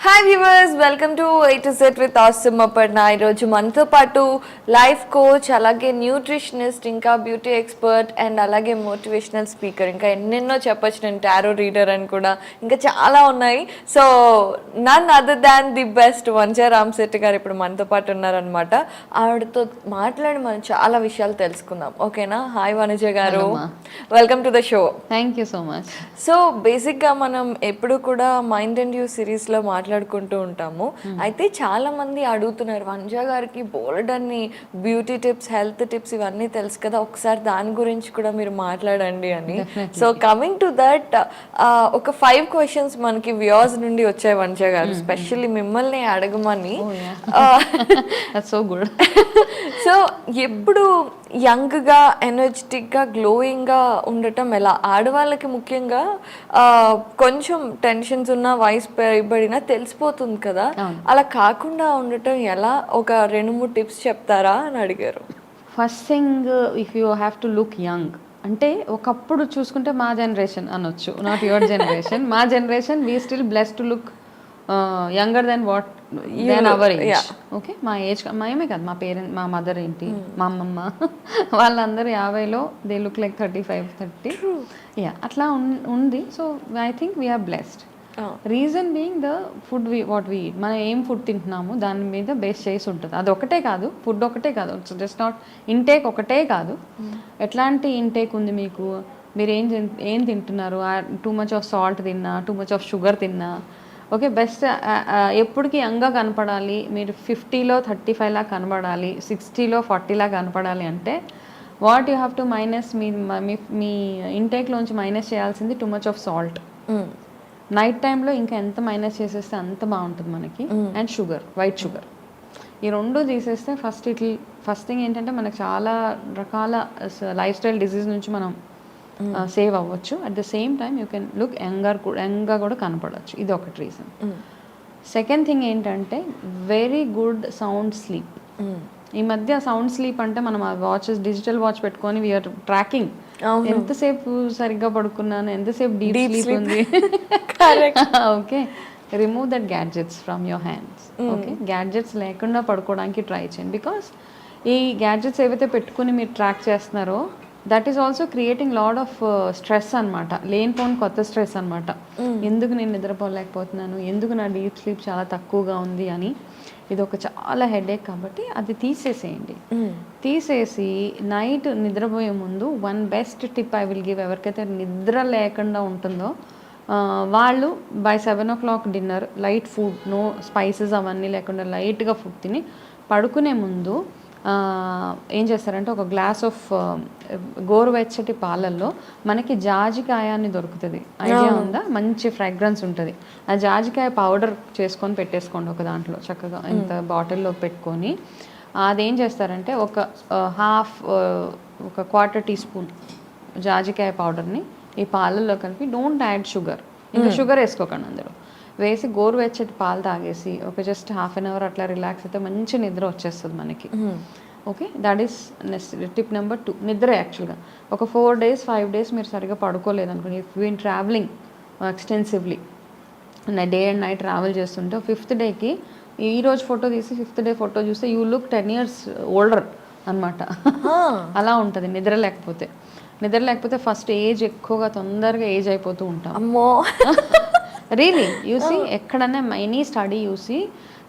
Hi viewers, welcome to A to Z with Awesome Aparna. ఈరోజు మనతో పాటు life coach, అలాగే న్యూట్రిషనిస్ట్, ఇంకా బ్యూటీ ఎక్స్పర్ట్ అండ్ అలాగే మోటివేషనల్ స్పీకర్, ఇంకా ఎన్నెన్నో చెప్పొచ్చు, నేను టారో రీడర్ అని కూడా, ఇంకా చాలా ఉన్నాయి. So none other than the best Vanja Ramashetti garu ఇప్పుడు మనతో పాటు ఉన్నారనమాట. ఆవిడతో మాట్లాడి మనం చాలా విషయాలు తెలుసుకుందాం, ఓకేనా? హాయ్ వనజ గారు, welcome to the show. Thank you so much. So బేసిక్గా మనం ఎప్పుడు కూడా మైండ్ అండ్ యూ సిరీస్లో మాట్లాడుకుంటూ ఉంటాము. అయితే చాలా మంది అడుగుతున్నారు, వంజా గారికి బోల్డ్ అన్ని బ్యూటీ టిప్స్, హెల్త్ టిప్స్ ఇవన్నీ తెలుసు కదా, ఒకసారి దాని గురించి కూడా మీరు మాట్లాడండి అని. సో కమింగ్ టు దట్, ఒక 5 questions మనకి వ్యూవర్స్ నుండి వచ్చాయి వంజా గారు, స్పెషల్లీ మిమ్మల్ని అడగమని. So good. సో ఎప్పుడు యంగ్గా, ఎనర్జెటిక్గా, గ్లోయింగ్గా ఉండటం ఎలా? ఆడవాళ్ళకి ముఖ్యంగా కొంచెం టెన్షన్స్ ఉన్న, వయసు పైబడినా తెలిసిపోతుంది కదా, అలా కాకుండా ఉండటం ఎలా? ఒక 2-3 టిప్స్ చెప్తారా అని అడిగారు. First thing, if you have to look young అంటే, ఒకప్పుడు చూసుకుంటే మా జనరేషన్ అనొచ్చు, నాట్ యువర్ జనరేషన్. మా generation we still blessed to look younger then what then our age. Okay, మా ఏజ్ మేమే కాదు, మా పేరెంట్, మా మదర్ ఏంటి, మా అమ్మమ్మ వాళ్ళందరూ 50లో దే లుక్ లైక్ 35, 30. యా, అట్లా ఉంది. So I think we are blessed. Reason being the food what we eat. మనం ఏం ఫుడ్ తింటున్నాము దాని మీద బేస్ చేసి ఉంటుంది. అది ఒకటే కాదు, ఫుడ్ ఒకటే కాదు, జస్ట్ నాట్ ఇంటేక్ ఒకటే కాదు. ఎట్లాంటి ఇంటేక్ ఉంది మీకు, మీరు ఏం తింటున్నారు, టూ మచ్ ఆఫ్ సాల్ట్ తిన్నా, టూ మచ్ ఆఫ్ షుగర్ తిన్నా. ఓకే, బెస్ట్ ఎప్పటికీ యంగ్గా కనపడాలి, మీరు 50లో 35లా కనపడాలి, 60లో 40లా కనపడాలి అంటే what you have to minus, మీ ఇంటేక్లోంచి మైనస్ చేయాల్సింది too much of salt. Night టైంలో ఇంకా ఎంత మైనస్ చేసేస్తే అంత బాగుంటుంది మనకి. అండ్ షుగర్, వైట్ షుగర్, ఈ 2 తీసేస్తే ఫస్ట్ థింగ్ ఏంటంటే మనకు చాలా రకాల లైఫ్ స్టైల్ డిజీజ్ నుంచి మనం సేవ్ అవ్వచ్చు. At the same time you can look యంగ్గా కూడా కనపడవచ్చు. ఇది ఒకటి రీజన్. సెకండ్ థింగ్ ఏంటంటే వెరీ గుడ్ సౌండ్ స్లీప్. ఈ మధ్య సౌండ్ స్లీప్ అంటే మనం ఆ వాచెస్, డిజిటల్ వాచ్ పెట్టుకొని వీఆర్ ట్రాకింగ్ ఎంతసేపు సరిగ్గా పడుకున్నాను, ఎంతసేపు డీప్ స్లీప్ ఉంది. Okay, remove that gadgets from your hands. Okay, gadgets లేకుండా పడుకోవడానికి ట్రై చేయండి. బికాస్ ఈ గ్యాడ్జెట్స్ ఏవైతే పెట్టుకుని మీరు ట్రాక్ చేస్తున్నారో that is also creating lot of stress అనమాట, లేనిపోని కొత్త స్ట్రెస్ అనమాట. ఎందుకు నేను నిద్రపోలేకపోతున్నాను, ఎందుకు నా డీప్ స్లీప్ చాలా తక్కువగా ఉంది అని. ఇది ఒక చాలా హెడేక్. కాబట్టి అది తీసేసేయండి. తీసేసి నైట్ నిద్రపోయే ముందు one best tip I will give, ఎవరికైతే నిద్ర లేకుండా ఉంటుందో వాళ్ళు by 7 o'clock dinner, light food, no spices అవన్నీ లేకుండా లైట్గా ఫుడ్ తిని పడుకునే ముందు ఏం చేస్తారంటే ఒక గ్లాస్ ఆఫ్ గోరువెచ్చటి పాలల్లో మనకి జాజికాయ అని దొరుకుతుంది, ఐడియా ఉందా? మంచి ఫ్రాగ్రెన్స్ ఉంటుంది. ఆ జాజికాయ పౌడర్ చేసుకొని పెట్టేసుకోండి ఒక దాంట్లో, చక్కగా ఇంత బాటిల్లో పెట్టుకొని అదేం చేస్తారంటే ఒక క్వార్టర్ టీ స్పూన్ జాజికాయ పౌడర్ని ఈ పాలల్లో కలిపి, డోంట్ యాడ్ షుగర్, ఇంకా షుగర్ వేసుకోకండి అందులో, వేసి గోరువెచ్చటి పాలు తాగేసి ఒక జస్ట్ ½ an hour అట్లా రిలాక్స్ అయితే మంచి నిద్ర వచ్చేస్తుంది మనకి. Okay, that is tip number 2. నిద్ర యాక్చువల్గా ఒక 4 days 5 days మీరు సరిగ్గా పడుకోలేదు అనుకోండి, if we're travelling extensively day and night travel చేస్తుంటే 5th డేకి ఈరోజు ఫోటో తీసి 5th day ఫోటో చూస్తే యూ లుక్ 10 years ఓల్డర్ అనమాట. అలా ఉంటుంది నిద్ర లేకపోతే. ఫస్ట్ ఏజ్ ఎక్కువగా తొందరగా ఏజ్ అయిపోతూ ఉంటాం. అమ్మో, రియలీ యూసీ, ఎక్కడన్నా ఎనీ స్టడీ యూసీ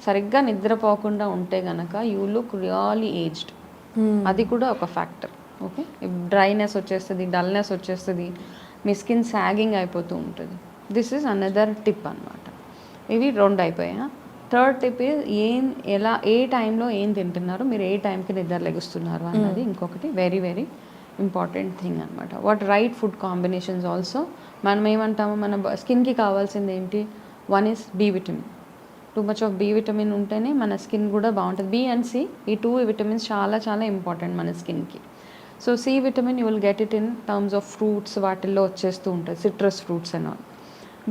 సరిగ్గా నిద్రపోకుండా ఉంటే గనక యూ లుక్ రియల్లీ ఏజ్డ్. అది కూడా ఒక ఫ్యాక్టర్. ఓకే, డ్రైనెస్ వచ్చేస్తుంది, డల్నెస్ వచ్చేస్తుంది, మీ స్కిన్ సాగింగ్ అయిపోతూ ఉంటుంది. దిస్ ఈజ్ అనదర్ టిప్ అనమాట. ఇవి 2 అయిపోయా. థర్డ్ టిప్ ఏ టైంలో ఏం తింటున్నారు, మీరు ఏ టైంకి నిద్ర లెగుస్తున్నారు అన్నది ఇంకొకటి వెరీ వెరీ ఇంపార్టెంట్ థింగ్ అనమాట. What right food combinations also. మనం ఏమంటాము, మన స్కిన్కి కావాల్సింది ఏంటి? 1 is B vitamin. Two much of B vitamin ఉంటేనే మన స్కిన్ కూడా బాగుంటుంది. B and C, ఈ 2 విటమిన్స్ చాలా చాలా ఇంపార్టెంట్ మన స్కిన్కి. So C vitamin you will get it in terms of fruits, వాటిల్లో వచ్చేస్తూ ఉంటుంది, citrus fruits and all.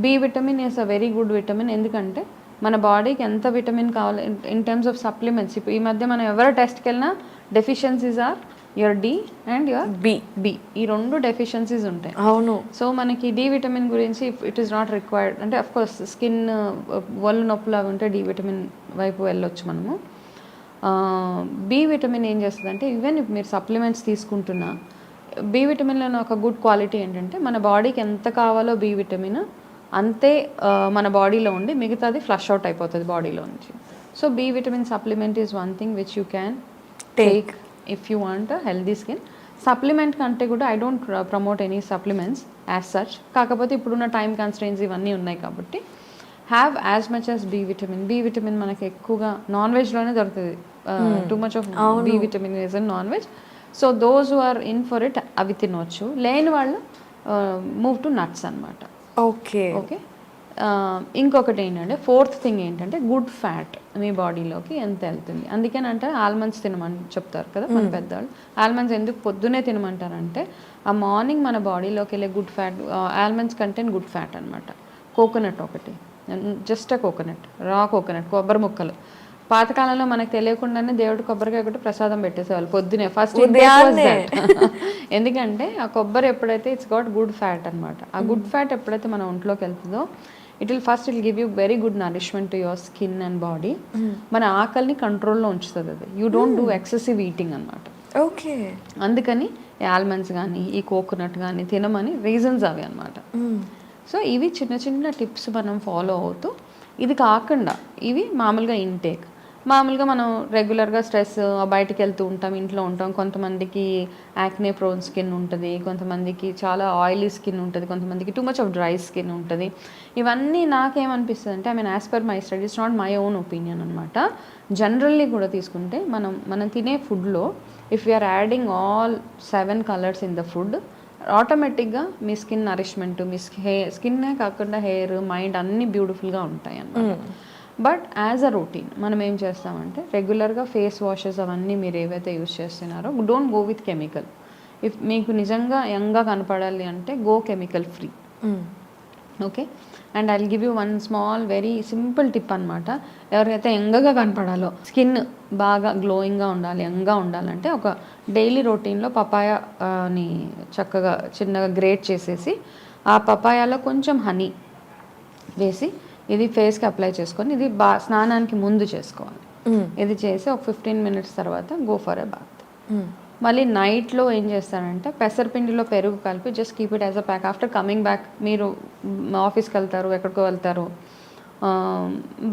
B vitamin is a very good vitamin, ఎందుకంటే మన బాడీకి ఎంత విటమిన్ కావాలి ఇన్ టర్మ్స్ ఆఫ్ సప్లిమెంట్స్. ఇప్పుడు ఈ మధ్య మనం ఎవరు టెస్ట్కి వెళ్ళినా deficiencies are your D and your B. B, ఈ రెండు డెఫిషియన్సీస్ ఉంటాయి. అవును. సో మనకి డి విటమిన్ గురించి ఇట్ ఈస్ నాట్ రిక్వైర్డ్ అంటే అఫ్ కోర్స్ స్కిన్ ఒళ్ళు నొప్పులు అవి ఉంటే డి విటమిన్ వైపు వెళ్ళొచ్చు మనము. బి విటమిన్ ఏం చేస్తుంది అంటే ఈవెన్ మీరు సప్లిమెంట్స్ తీసుకుంటున్నా బి విటమిన్లో ఒక గుడ్ క్వాలిటీ ఏంటంటే మన బాడీకి ఎంత కావాలో బి విటమిన్ అంతే మన బాడీలో ఉండి మిగతాది ఫ్లష్ అవుట్ అయిపోతుంది బాడీలో నుంచి. So B vitamin supplement is one thing which you can take if you want healthy skin. Supplement కంటే కూడా I don't promote any supplements as such. కాకపోతే ఇప్పుడున్న టైం కన్స్ట్రెయిన్స్ ఇవన్నీ ఉన్నాయి కాబట్టి have as much as B vitamin. B vitamin మనకి ఎక్కువగా non వెజ్లోనే దొరుకుతుంది. Too much of B vitamin is in non veg. So those who are in for it అవి తినవచ్చు. లేని వాళ్ళు మూవ్ టు నట్స్ అనమాట. Okay okay. ఇంకొకటి ఏంటంటే ఫోర్త్ థింగ్ ఏంటంటే గుడ్ ఫ్యాట్ మీ బాడీలోకి ఎంత వెళ్తుంది. అందుకేనంటే ఆల్మండ్స్ తినమని చెప్తారు కదా మన పెద్దవాళ్ళు. ఆల్మండ్స్ ఎందుకు పొద్దునే తినమంటారంటే ఆ మార్నింగ్ మన బాడీలోకి వెళ్ళే good fat, almonds content good fat అనమాట. కోకోనట్ ఒకటి, జస్ట్ a కోకోనట్, రా కోకోనట్, కొబ్బరి ముక్కలు. పాతకాలంలో మనకు తెలియకుండానే దేవుడు కొబ్బరికాయ ఒకటి ప్రసాదం పెట్టేసేవాళ్ళు పొద్దునే ఫస్ట్. ఎందుకంటే ఆ కొబ్బరి ఎప్పుడైతే ఇట్స్ గాట్ గుడ్ ఫ్యాట్ అనమాట. ఆ గుడ్ ఫ్యాట్ ఎప్పుడైతే మన ఒంట్లోకి వెళ్తుందో it will give you very good nourishment to your skin and body. మన ఆకలిని కంట్రోల్లో ఉంచుతుంది అది. You don't do excessive eating అనమాట. ఓకే. అందుకని ఈ ఆల్మండ్స్ కానీ ఈ కోకోనట్ కానీ తినమని రీజన్స్ అవి అనమాట. సో ఇవి చిన్న చిన్న టిప్స్ మనం ఫాలో అవుతూ, ఇది కాకుండా ఇవి మామూలుగా ఇంటేక్. మామూలుగా మనం రెగ్యులర్గా స్ట్రెస్ బయటికి వెళ్తూ ఉంటాం, ఇంట్లో ఉంటాం. కొంతమందికి యాక్నే ప్రోన్ స్కిన్ ఉంటుంది, కొంతమందికి చాలా ఆయిలీ స్కిన్ ఉంటుంది, కొంతమందికి too much of dry skin ఉంటుంది. ఇవన్నీ నాకేమనిపిస్తుంది అంటే as per my studies, not my own opinion అనమాట. జనరల్లీ కూడా తీసుకుంటే మనం తినే ఫుడ్లో if you're adding all 7 colours in the food, ఆటోమేటిక్గా మీ స్కిన్ నరిష్మెంట్, మీ స్కిన్నే కాకుండా హెయిర్, మైండ్ అన్నీ బ్యూటిఫుల్గా ఉంటాయి అన్నమాట. బట్ యాజ్ అ రొటీన్ మనం ఏం చేస్తామంటే రెగ్యులర్గా ఫేస్ వాషెస్ అవన్నీ మీరు ఏవైతే యూస్ చేస్తున్నారో don't go with chemical. If మీకు నిజంగా యంగ్గా కనపడాలి అంటే go chemical free. Okay. And I will give you one small very simple tip అనమాట. ఎవరికైతే యంగ్గా కనపడాలో, స్కిన్ బాగా గ్లోయింగ్గా ఉండాలి, యంగ్గా ఉండాలంటే ఒక డైలీ రొటీన్లో పపాయాని చక్కగా చిన్నగా గ్రేట్ చేసేసి ఆ పపాయాలో కొంచెం హనీ వేసి ఇది ఫేస్కి అప్లై చేసుకొని ఇది స్నానానికి ముందు చేసుకోవాలి. ఇది చేసి ఒక 15 minutes తర్వాత గో ఫర్ ఎ బాత్. మళ్ళీ నైట్లో ఏం చేస్తారంటే పెసరపిండిలో పెరుగు కలిపి just keep it as a pack. After coming back మీరు ఆఫీస్కి వెళ్తారు, ఎక్కడికో వెళ్తారు,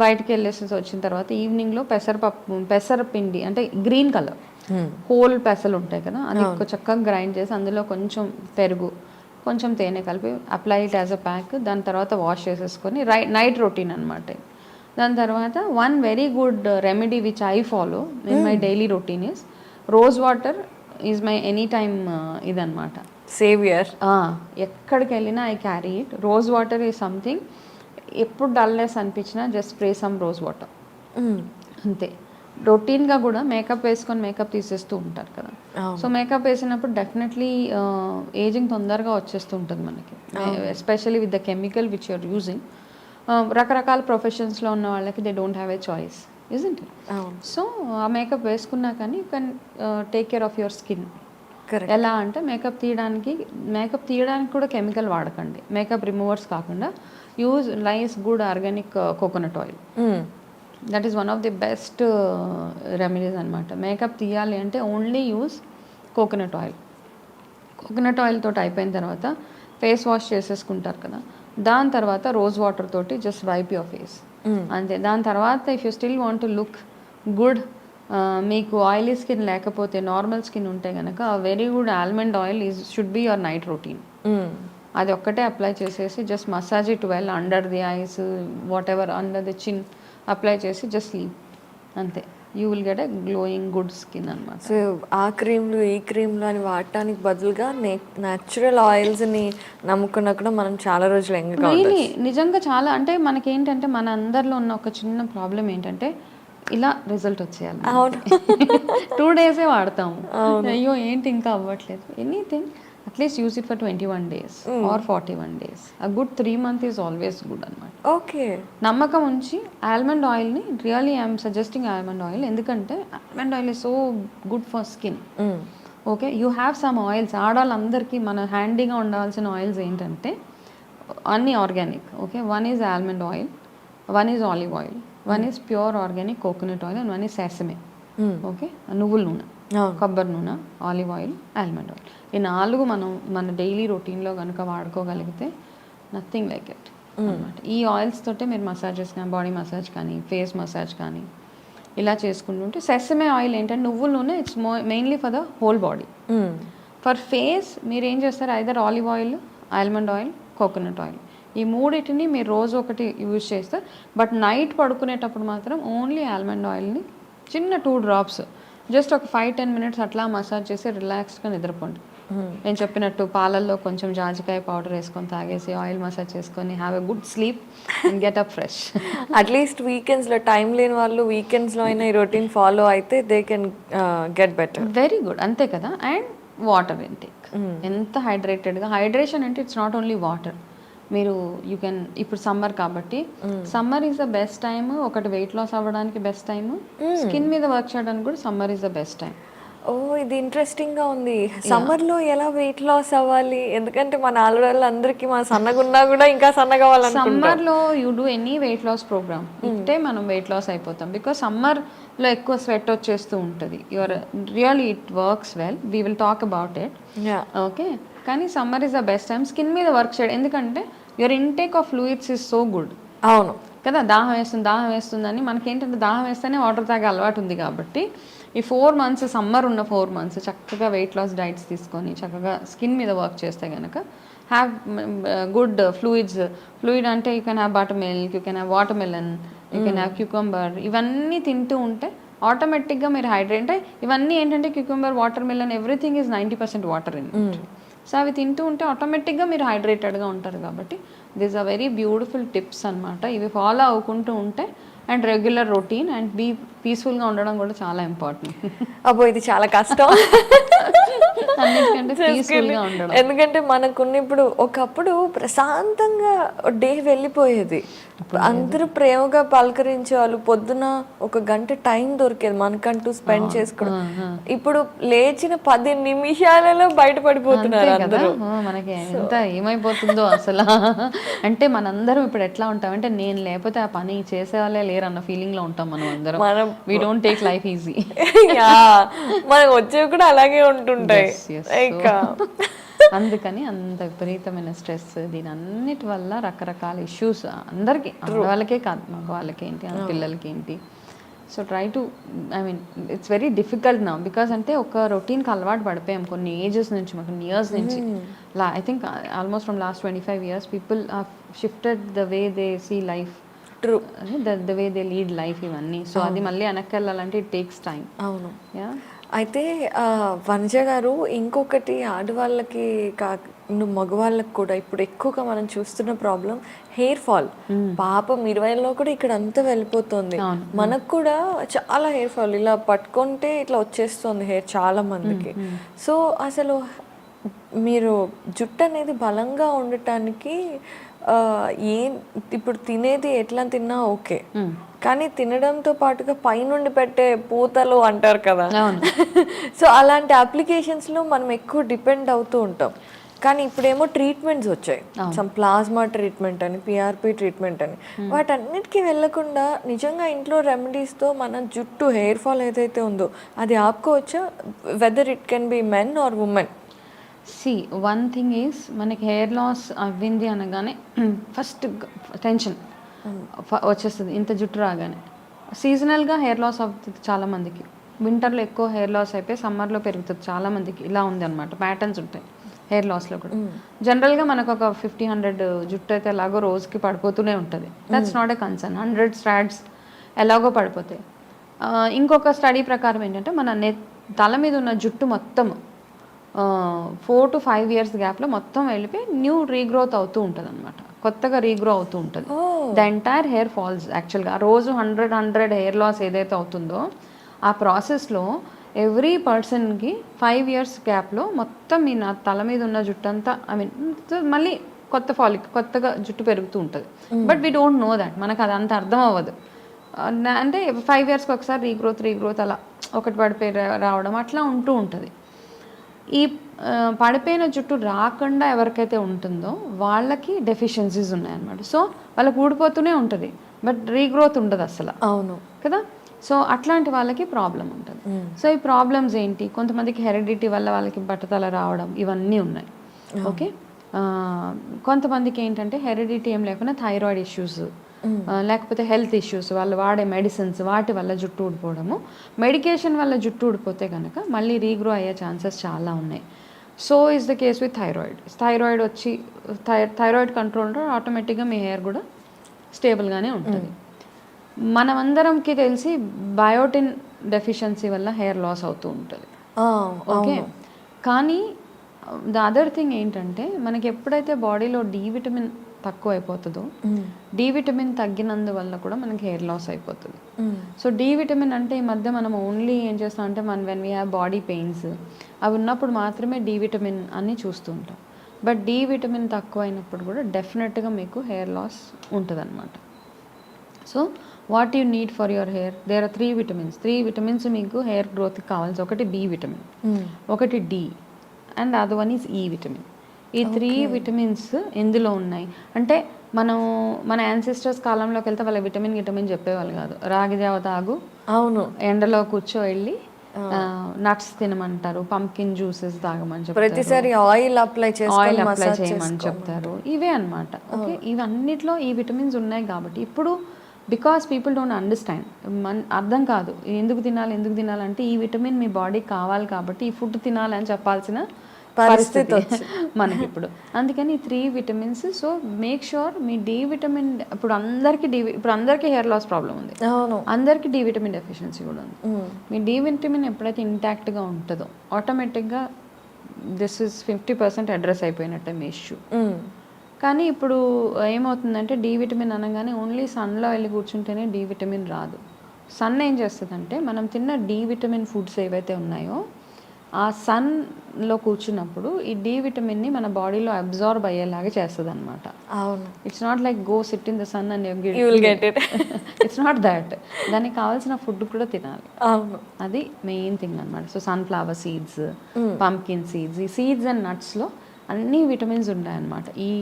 బయటికి వెళ్ళేసి వచ్చిన తర్వాత ఈవినింగ్లో పెసరపిండి అంటే గ్రీన్ కలర్ హోల్ పెసలు ఉంటాయి కదా, అది చక్కగా గ్రైండ్ చేసి అందులో కొంచెం పెరుగు, కొంచెం తేనె కలిపి apply it as a pack. దాని తర్వాత వాష్ చేసేసుకొని నైట్ రొటీన్ అనమాట. దాని తర్వాత one very good remedy which I follow in my daily routine is rose water is my any time ఇదనమాట సేవియర్. ఎక్కడికి వెళ్ళినా I carry it. Rose water is something. ఎప్పుడు డల్నెస్ అనిపించినా just spray some rose water అంతే. రొటీన్గా కూడా makeup వేసుకొని makeup తీసేస్తూ ఉంటారు కదా. సో మేకప్ వేసినప్పుడు డెఫినెట్లీ ఏజింగ్ తొందరగా వచ్చేస్తూ ఉంటుంది మనకి, especially with the chemical which you're using. రకరకాల ప్రొఫెషన్స్లో ఉన్న వాళ్ళకి they don't have a choice, isn't it? So ఆ మేకప్ వేసుకున్నా కానీ you can take care of your skin. ఎలా అంటే మేకప్ తీయడానికి కూడా కెమికల్ వాడకండి. మేకప్ రిమూవర్స్ కాకుండా use nice good organic coconut oil. That is one of the best remedies అనమాట. మేకప్ తీయాలి అంటే only use coconut oil. Coconut oil తోటి అయిపోయిన తర్వాత ఫేస్ వాష్ చేసేసుకుంటారు కదా, దాని తర్వాత రోజ్ వాటర్ తోటి జస్ట్ వైప్ యువర్ ఫేస్ అంతే. దాని తర్వాత if you still want to look good, మీకు ఆయిలీ స్కిన్ లేకపోతే నార్మల్ స్కిన్ ఉంటే కనుక very good almond oil should be your night routine. అది ఒక్కటే అప్లై చేసేసి just massage it well under the ice, what ever under the చిన్ apply చేసి just sleep అంతే. You will get a glowing good skin అనమాట. So ఆ క్రీమ్లు ఈ క్రీమ్లు అని వాడటానికి బదులుగా న్యాచురల్ ఆయిల్స్ని నమ్ముకున్నా కూడా మనం చాలా రోజులు నిజంగా చాలా అంటే మనకేంటంటే మన అందరిలో ఉన్న ఒక చిన్న ప్రాబ్లం ఏంటంటే ఇలా రిజల్ట్ వచ్చేయాలి. 2 days వాడతాము, అయ్యో ఏంటి ఇంకా అవ్వట్లేదు. Anything at least use it for 21 days or 41 days. a good 3 months is always good అనమాట. ఓకే. నమ్మకం ఉంచి ఆల్మండ్ ఆయిల్ని really I'm suggesting almond oil. ఎందుకంటే almond oil is so good for skin. Okay, you have some oils. ఆడవాళ్ళందరికీ మన హ్యాండీగా ఉండాల్సిన oils ఏంటంటే అన్నీ organic. Okay, one is almond oil, one is olive oil, one is pure organic coconut oil, and one is sesame. Okay, నువ్వుల నూనె, కొబ్బరి నూనె, ఆలివ్ ఆయిల్, ఆల్మండ్ ఆయిల్. ఈ 4 మనం మన డైలీ రొటీన్లో కనుక వాడుకోగలిగితే నథింగ్ లైక్ ఇట్ అనమాట. ఈ ఆయిల్స్ తోటే మీరు మసాజెస్ కానీ, బాడీ మసాజ్ కానీ, ఫేస్ మసాజ్ కానీ ఇలా చేసుకుంటుంటే, సెసమే ఆయిల్ ఏంటంటే నువ్వుల నూనె, it's mainly for the whole body. For face మీరు ఏం చేస్తారు, either olive oil, almond oil, coconut oil, ఈ మూడింటిని మీరు రోజు ఒకటి యూజ్ చేస్తారు. బట్ నైట్ పడుకునేటప్పుడు మాత్రం ఓన్లీ ఆల్మండ్ ఆయిల్ని చిన్న 2 drops జస్ట్ ఒక 5-10 minutes అట్లా మసాజ్ చేసి రిలాక్స్గా నిద్రపోండి. నేను చెప్పినట్టు పాలల్లో కొంచెం జాజికాయ పౌడర్ వేసుకొని తాగేసి ఆయిల్ మసాజ్ చేసుకొని have a good sleep and get up fresh. At least వీకెండ్స్లో టైం లేని వాళ్ళు వీకెండ్స్లో అయినా ఈ రొటీన్ ఫాలో అయితే they can get better. Very good, అంతే కదా. అండ్ వాటర్ ఇంటేక్, ఎంత హైడ్రేటెడ్గా. హైడ్రేషన్ అంటే ఇట్స్ నాట్ ఓన్లీ వాటర్. మీరు యూ కెన్, ఇప్పుడు సమ్మర్ కాబట్టి summer is the best time. ఒకటి వెయిట్ లాస్ అవ్వడానికి బెస్ట్ టైమ్, స్కిన్ మీద వర్క్ చేయడానికి కూడా summer is the best time. ఓ, ఇది ఇంట్రెస్టింగ్గా ఉంది. సమ్మర్లో ఎలా వెయిట్ లాస్ అవ్వాలి? ఎందుకంటే మన ఆడవాళ్ళందరికీ మన సన్నగా ఉన్నా కూడా ఇంకా సన్నగా అవ్వాలనుకుంటాం. సమ్మర్లో you do any weight loss programme ఇట్టే మనం వెయిట్ లాస్ అయిపోతాం. బికాస్ సమ్మర్లో ఎక్కువ స్వెట్ వచ్చేస్తూ ఉంటుంది. Your really it works well, we will talk about it. Okay, కానీ summer is the best time skin మీద వర్క్ చేయడం. ఎందుకంటే your intake of fluids is so good. అవును కదా, దాహం వేస్తుందని మనకేంటంటే దాహం వేస్తేనే వాటర్ తాగే అలవాటు ఉంది. కాబట్టి ఈ 4 months, సమ్మర్ ఉన్న 4 months చక్కగా వెయిట్ లాస్ డైట్స్ తీసుకొని చక్కగా స్కిన్ మీద వర్క్ చేస్తే కనుక హ్యావ్ గుడ్ ఫ్లూయిడ్స్. ఫ్లూయిడ్ అంటే you can have buttermilk, you can have watermelon, you can have cucumber. ఇవన్నీ తింటూ ఉంటే ఆటోమేటిక్గా మీరు హైడ్రేట్. అంటే ఇవన్నీ ఏంటంటే cucumber, watermelon, everything is 90% water in it. So అవి తింటూ ఉంటే ఆటోమేటిక్గా మీరు హైడ్రేటెడ్గా ఉంటారు. కాబట్టి this are very beautiful tips అనమాట. ఇవి ఫాలో అవ్వకుంటూ ఉంటే అండ్ రెగ్యులర్ రొటీన్ అండ్ పీస్ఫుల్గా ఉండడం కూడా చాలా ఇంపార్టెంట్. అబ్బో, ఇది చాలా కష్టం. అన్నిటికంటే పీస్ఫుల్గా ఉండడం. ఎందుకంటే మనకున్న ఇప్పుడు ఒకప్పుడు ప్రశాంతంగా డే వెళ్ళిపోయేది. అందరూ ప్రేమగా పలకరించే వాళ్ళు. పొద్దున 1 గంట టైం దొరికేది మనకంటూ స్పెండ్ చేసుకోవడం. ఇప్పుడు లేచిన 10 నిమిషాలలో బయటపడిపోతున్నారు అందరూ. మనకి ఎంత ఏమైపోతుందో అసలు. అంటే మనందరం ఇప్పుడు ఎట్లా ఉంటామంటే నేను లేకపోతే ఆ పని చేసేవాళ్ళే లేరు అన్న ఫీలింగ్ లో ఉంటాం మనం అందరం. We don't take life easy. మనకు వచ్చేవి కూడా అలాగే ఉంటుంటాయి. అందుకని అంత విపరీతమైన స్ట్రెస్, దీని అన్నిటి వల్ల రకరకాల ఇష్యూస్ అందరికీ, వాళ్ళకే కాదు మగవాళ్ళకి ఏంటి, పిల్లలకి ఏంటి. So try to, I mean it's very difficult now. Because అంటే ఒక రొటీన్కి అలవాటు పడిపోయాం కొన్ని ఏజెస్ నుంచి, కొన్ని ఇయర్స్ నుంచి. I think almost from last 25 years people have shifted the way they see life. True, the way they lead life ఇవన్నీ. So అది మళ్ళీ వెనక్కి వెళ్ళాలంటే ఇట్ టేక్స్ టైం. అవును. అయితే వనజ గారు, ఇంకొకటి ఆడవాళ్ళకి మగవాళ్ళకి కూడా ఇప్పుడు ఎక్కువగా మనం చూస్తున్న ప్రాబ్లం హెయిర్ ఫాల్. పాపం 20లో కూడా ఇక్కడ అంతా వెళ్ళిపోతుంది. మనకు కూడా చాలా హెయిర్ ఫాల్, ఇలా పట్టుకుంటే ఇట్లా వచ్చేస్తుంది హెయిర్ చాలా మందికి. సో అసలు మీరు జుట్టు అనేది బలంగా ఉండటానికి ఇప్పుడు తినేది ఎట్లా తిన్నా ఓకే, కానీ తినడంతో పాటుగా పైనుండి పెట్టే పూతలు అంటారు కదా, సో అలాంటి అప్లికేషన్స్లో మనం ఎక్కువ డిపెండ్ అవుతూ ఉంటాం. కానీ ఇప్పుడేమో ట్రీట్మెంట్స్ వచ్చాయి, సమ్ ప్లాస్మా ట్రీట్మెంట్ అని, పిఆర్పి ట్రీట్మెంట్ అని. వాటన్నిటికీ వెళ్ళకుండా నిజంగా ఇంట్లో రెమెడీస్తో మన జుట్టు హెయిర్ ఫాల్ ఏదైతే ఉందో అది ఆపుకోవచ్చా? Whether it can be men or women. One thing is, మనకి హెయిర్ లాస్ అవ్వింది అనగానే ఫస్ట్ టెన్షన్ వచ్చేస్తుంది. ఇంత జుట్టు రాగానే సీజనల్గా హెయిర్ లాస్ అవుతుంది చాలామందికి. వింటర్లో ఎక్కువ హెయిర్ లాస్ అయిపోయి సమ్మర్లో పెరుగుతుంది చాలామందికి. ఇలా ఉంది అనమాట, ప్యాటర్న్స్ ఉంటాయి హెయిర్ లాస్లో కూడా. జనరల్గా మనకు ఒక 50-100 జుట్టు అయితే ఎలాగో రోజుకి పడిపోతూనే ఉంటుంది. That's not a concern. 100 strands ఎలాగో పడిపోతాయి. ఇంకొక స్టడీ ప్రకారం ఏంటంటే మన తల మీద ఉన్న జుట్టు మొత్తం 4 to 5 years గ్యాప్లో మొత్తం వెళ్ళిపోయి న్యూ రీగ్రోత్ అవుతూ ఉంటుంది అనమాట, కొత్తగా రీగ్రో అవుతూ ఉంటుంది. The entire hair falls. యాక్చువల్గా రోజు 100 హెయిర్ లాస్ ఏదైతే అవుతుందో ఆ ప్రాసెస్లో ఎవ్రీ పర్సన్కి 5 years గ్యాప్లో మొత్తం మీ నా తల మీద ఉన్న జుట్టు అంతా, ఐ మీన్ మళ్ళీ కొత్తగా జుట్టు పెరుగుతూ ఉంటుంది. But we don't know that. మనకు అది అంత అర్థం అవ్వదు. అంటే 5 yearsకి ఒకసారి రీగ్రోత్ అలా ఒకటి పడిపోయి రావడం అట్లా ఉంటూ ఉంటుంది. ఈ పడిపోయిన జుట్టు రాకుండా ఎవరికైతే ఉంటుందో వాళ్ళకి డెఫిషియన్సీస్ ఉన్నాయన్నమాట. సో వాళ్ళకి ఊడిపోతూనే ఉంటుంది, బట్ రీగ్రోత్ ఉండదు అసలు. అవును కదా. సో అట్లాంటి వాళ్ళకి ప్రాబ్లం ఉంటుంది. సో ఈ ప్రాబ్లమ్స్ ఏంటి, కొంతమందికి హెరిడిటీ వల్ల వాళ్ళకి బట్టతల రావడం ఇవన్నీ ఉన్నాయి. ఓకే. కొంతమందికి ఏంటంటే హెరిడిటీ ఏం లేకుండా థైరాయిడ్ ఇష్యూస్, లేకపోతే హెల్త్ ఇష్యూస్, వాళ్ళు వాడే మెడిసిన్స్ వాటి వల్ల జుట్టు ఊడిపోవడము. మెడికేషన్ వల్ల జుట్టు ఊడిపోతే కనుక మళ్ళీ రీగ్రో అయ్యే ఛాన్సెస్ చాలా ఉన్నాయి. So is the case with thyroid. Thyroid వచ్చి థైరాయిడ్ కంట్రోల్ ఆటోమేటిక్గా మీ హెయిర్ కూడా స్టేబుల్గానే ఉంటుంది. మనమందరంకి తెలిసి బయోటిన్ డెఫిషియన్సీ వల్ల హెయిర్ లాస్ అవుతూ ఉంటుంది. ఓకే. కానీ ద అదర్ థింగ్ ఏంటంటే మనకి ఎప్పుడైతే బాడీలో డి విటమిన్ తక్కువ అయిపోతుందో, డి విటమిన్ తగ్గినందువల్ల కూడా మనకి హెయిర్ లాస్ అయిపోతుంది. సో డి విటమిన్ అంటే ఈ మధ్య మనం ఓన్లీ ఏం చేస్తాం అంటే when we have body pains అవి ఉన్నప్పుడు మాత్రమే డి విటమిన్ అని చూస్తూ ఉంటాం. బట్ డి విటమిన్ తక్కువ అయినప్పుడు కూడా డెఫినెట్గా మీకు హెయిర్ లాస్ ఉంటుంది అనమాట. So what you need for your hair, there are 3 vitamins. 3 vitamins మీకు హెయిర్ గ్రోత్కి కావాల్సి, ఒకటి బి విటమిన్, ఒకటి D, and other one is E vitamin. ఈ 3 విటమిన్స్ ఎందులో ఉన్నాయి అంటే మన యాన్సిస్టర్స్ కాలంలోకి వెళ్తే వాళ్ళ విటమిన్ చెప్పేవాళ్ళు కాదు. రాగి జావ తాగు, అవును, ఎండలో కూర్చో వెళ్ళి నట్స్ తినమంటారు, పంకిన్ జ్యూసెస్ తాగమని చెప్తారు, ప్రతిసారి ఆయిల్ అప్లై చేయమని చెప్తారు. ఇవే అనమాట. ఓకే. ఇవన్నిట్లో ఈ విటమిన్స్ ఉన్నాయి కాబట్టి ఇప్పుడు బికాస్ పీపుల్ డోంట్ అండర్స్టాండ్, అర్థం కాదు ఎందుకు తినాలి అంటే ఈ విటమిన్ మీ బాడీకి కావాలి కాబట్టి ఈ ఫుడ్ తినాలి అని చెప్పాల్సిన పరిస్థితి మనకి ఇప్పుడు. అందుకని 3 విటమిన్స్. సో మేక్ షూర్ మీ డి విటమిన్, ఇప్పుడు అందరికీ హెయిర్ లాస్ ప్రాబ్లం ఉంది, అందరికీ డి విటమిన్ డెఫిషియన్సీ కూడా ఉంది. మీ డి విటమిన్ ఎప్పుడైతే ఇంటాక్ట్గా ఉంటుందో ఆటోమేటిక్గా దిస్ ఇస్ 50% అడ్రస్ అయిపోయినట్టే మీ ఇష్యూ. కానీ ఇప్పుడు ఏమవుతుందంటే డి విటమిన్ అనగానే ఓన్లీ సన్లో వెళ్ళి కూర్చుంటేనే డి విటమిన్ రాదు. సన్ ఏం చేస్తుందంటే మనం తిన్న డి విటమిన్ ఫుడ్స్ ఏవైతే ఉన్నాయో ఆ సన్లో కూర్చున్నప్పుడు ఈ డి విటమిన్ని మన బాడీలో అబ్జార్బ్ అయ్యేలాగా చేస్తుంది అనమాట. అవును. It's not like go sit in the sun and you will get it. It's not that. దానికి కావాల్సిన ఫుడ్ కూడా తినాలి. అవును, అది మెయిన్ థింగ్ అనమాట. So sunflower seeds, pumpkin seeds, ఈ సీడ్స్ అండ్ నట్స్లో అన్ని విటమిన్స్ ఉంటాయన్నమాట. E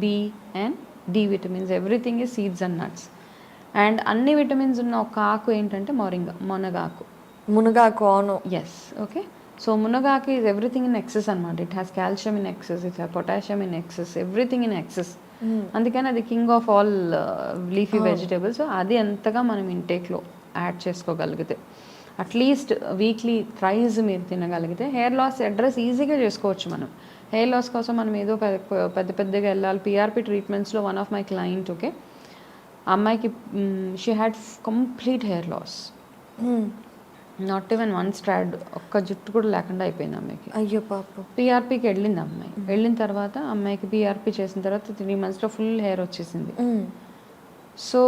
B and D vitamins, everything is seeds and nuts. And అన్ని విటమిన్స్ ఉన్న ఒక ఆకు ఏంటంటే మునగాకు. అవును. ఎస్. ఓకే. సో మునగాకు ఈజ్ ఎవ్రీథింగ్ ఇన్ ఎక్సెస్ అనమాట. It has calcium in excess, it has potassium in excess, everything in excess. అందుకని అది king of all leafy vegetables. So అది ఎంతగా మనం ఇంటేక్లో యాడ్ చేసుకోగలిగితే, అట్లీస్ట్ వీక్లీ థ్రైస్ మీరు తినగలిగితే హెయిర్ లాస్ అడ్రస్ ఈజీగా చేసుకోవచ్చు. మనం హెయిర్ లాస్ కోసం మనం ఏదో పెద్దగా వెళ్ళాలి. పిఆర్పి ట్రీట్మెంట్స్లో one of my client, okay, అమ్మాయికి she had complete hair loss, not even 1 strand, ఒక్క జుట్టు కూడా లేకుండా అయిపోయింది అమ్మాయికి. అయ్యో పాప. పిఆర్పికి వెళ్ళింది అమ్మాయి. వెళ్ళిన తర్వాత అమ్మాయికి పిఆర్పి చేసిన తర్వాత 3 monthsలో ఫుల్ హెయిర్ వచ్చేసింది. సో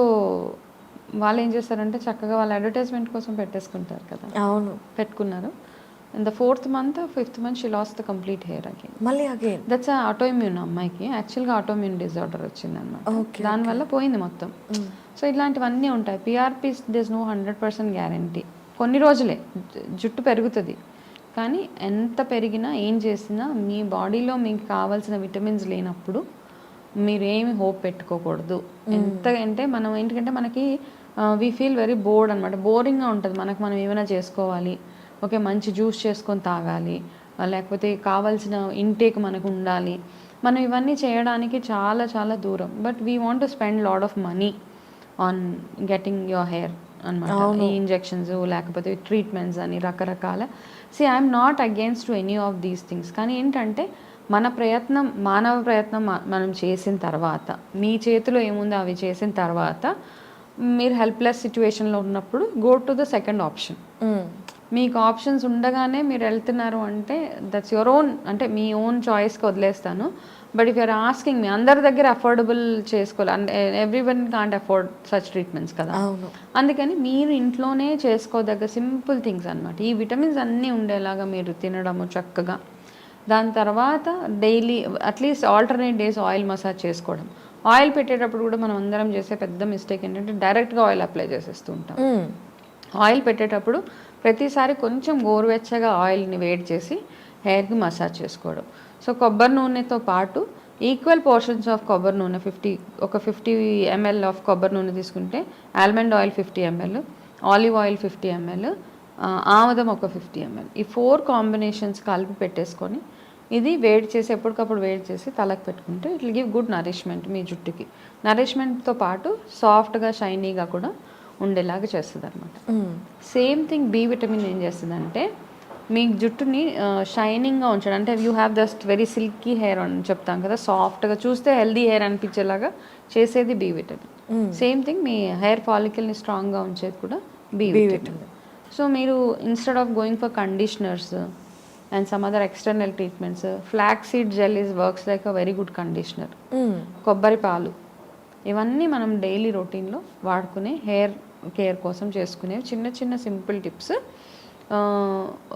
వాళ్ళు ఏం చేస్తారంటే చక్కగా వాళ్ళ అడ్వర్టైజ్మెంట్ కోసం పెట్టేసుకుంటారు కదా. అవును, పెట్టుకున్నారు. In the 4th month, 5th month she lost the complete hair again. That's autoimmune. అమ్మాయికి యాక్చువల్గా ఆటోఇమ్యూన్ డిజార్డర్ వచ్చింది అనమాట. దానివల్ల పోయింది మొత్తం. సో ఇలాంటివన్నీ ఉంటాయి. PRP this no 100% guarantee. కొన్ని రోజులే జుట్టు పెరుగుతుంది, కానీ ఎంత పెరిగినా ఏం చేసినా మీ బాడీలో మీకు కావాల్సిన విటమిన్స్ లేనప్పుడు మీరు ఏమి హోప్ పెట్టుకోకూడదు. ఎంత అంటే మనం ఏంటంటే మనకి వీ ఫీల్ వెరీ బోర్డ్ అనమాట. బోరింగ్గా ఉంటుంది. మనం ఏమైనా చేసుకోవాలి, ఓకే, మంచి జ్యూస్ చేసుకొని తాగాలి, లేకపోతే కావాల్సిన ఇంటేక్ మనకు ఉండాలి. మనం ఇవన్నీ చేయడానికి చాలా చాలా దూరం. But we want to spend lot of money on getting your hair అనమాట. ఈ ఇంజెక్షన్స్ లేకపోతే ట్రీట్మెంట్స్ అని రకరకాల. I'm not against to any of these things. కానీ ఏంటంటే మానవ ప్రయత్నం మనం చేసిన తర్వాత, మీ చేతిలో ఏముందో అవి చేసిన తర్వాత మీరు హెల్ప్లెస్ సిచ్యువేషన్లో ఉన్నప్పుడు go to the second option. మీకు ఆప్షన్స్ ఉండగానే మీరు వెళ్తున్నారు అంటే దట్స్ యువర్ ఓన్, అంటే మీ ఓన్ చాయిస్కి వదిలేస్తాను. But if you're asking me, అందరి దగ్గర అఫోర్డబుల్ చేసుకోవాలి, అంటే everyone can't afford such treatments కదా. అందుకని మీరు ఇంట్లోనే చేసుకోదగ్గ సింపుల్ థింగ్స్ అనమాట. ఈ విటమిన్స్ అన్నీ ఉండేలాగా మీరు తినడము చక్కగా. దాని తర్వాత daily at least alternate days oil massage చేసుకోవడం. ఆయిల్ పెట్టేటప్పుడు కూడా మనం అందరం చేసే పెద్ద మిస్టేక్ ఏంటంటే డైరెక్ట్గా ఆయిల్ అప్లై చేసేస్తూ ఉంటాం. ఆయిల్ పెట్టేటప్పుడు ప్రతిసారి కొంచెం గోరువెచ్చగా ఆయిల్ని వేడి చేసి హెయిర్కి మసాజ్ చేసుకోవడం. సో కొబ్బరి నూనెతో పాటు ఈక్వల్ పోర్షన్స్ ఆఫ్ కొబ్బరి నూనె 50 ml ఆఫ్ కొబ్బరి నూనె తీసుకుంటే almond oil 50 ml, olive oil 50 ml, ఆముదం ఒక 50 ml, ఈ 4 కాంబినేషన్స్ కలిపి పెట్టేసుకొని ఇది వేడి చేసి ఎప్పటికప్పుడు వేడి చేసి తలకు పెట్టుకుంటే it will give good nourishment మీ జుట్టుకి. నరిష్మెంట్తో పాటు సాఫ్ట్గా షైనీగా కూడా ఉండేలాగా చేస్తుంది అనమాట. సేమ్ థింగ్ బి విటమిన్ ఏం చేస్తుందంటే మీ జుట్టుని షైనింగ్గా ఉంచడం. అంటే you have just very silky hair అని చెప్తాం కదా, సాఫ్ట్గా చూస్తే హెల్దీ హెయిర్ అనిపించేలాగా చేసేది బి విటమిన్. సేమ్ థింగ్ మీ హెయిర్ ఫాలికల్ని స్ట్రాంగ్గా ఉంచేది కూడా బి విటమిన్. సో మీరు instead of going for conditioners and some other external treatments, flax seed gel is works like a very good conditioner. కొబ్బరి పాలు ఇవన్నీ మనం డైలీ రొటీన్లో వాడుకునే హెయిర్ కేర్ కోసం చేసుకునే చిన్న చిన్న సింపుల్ టిప్స్.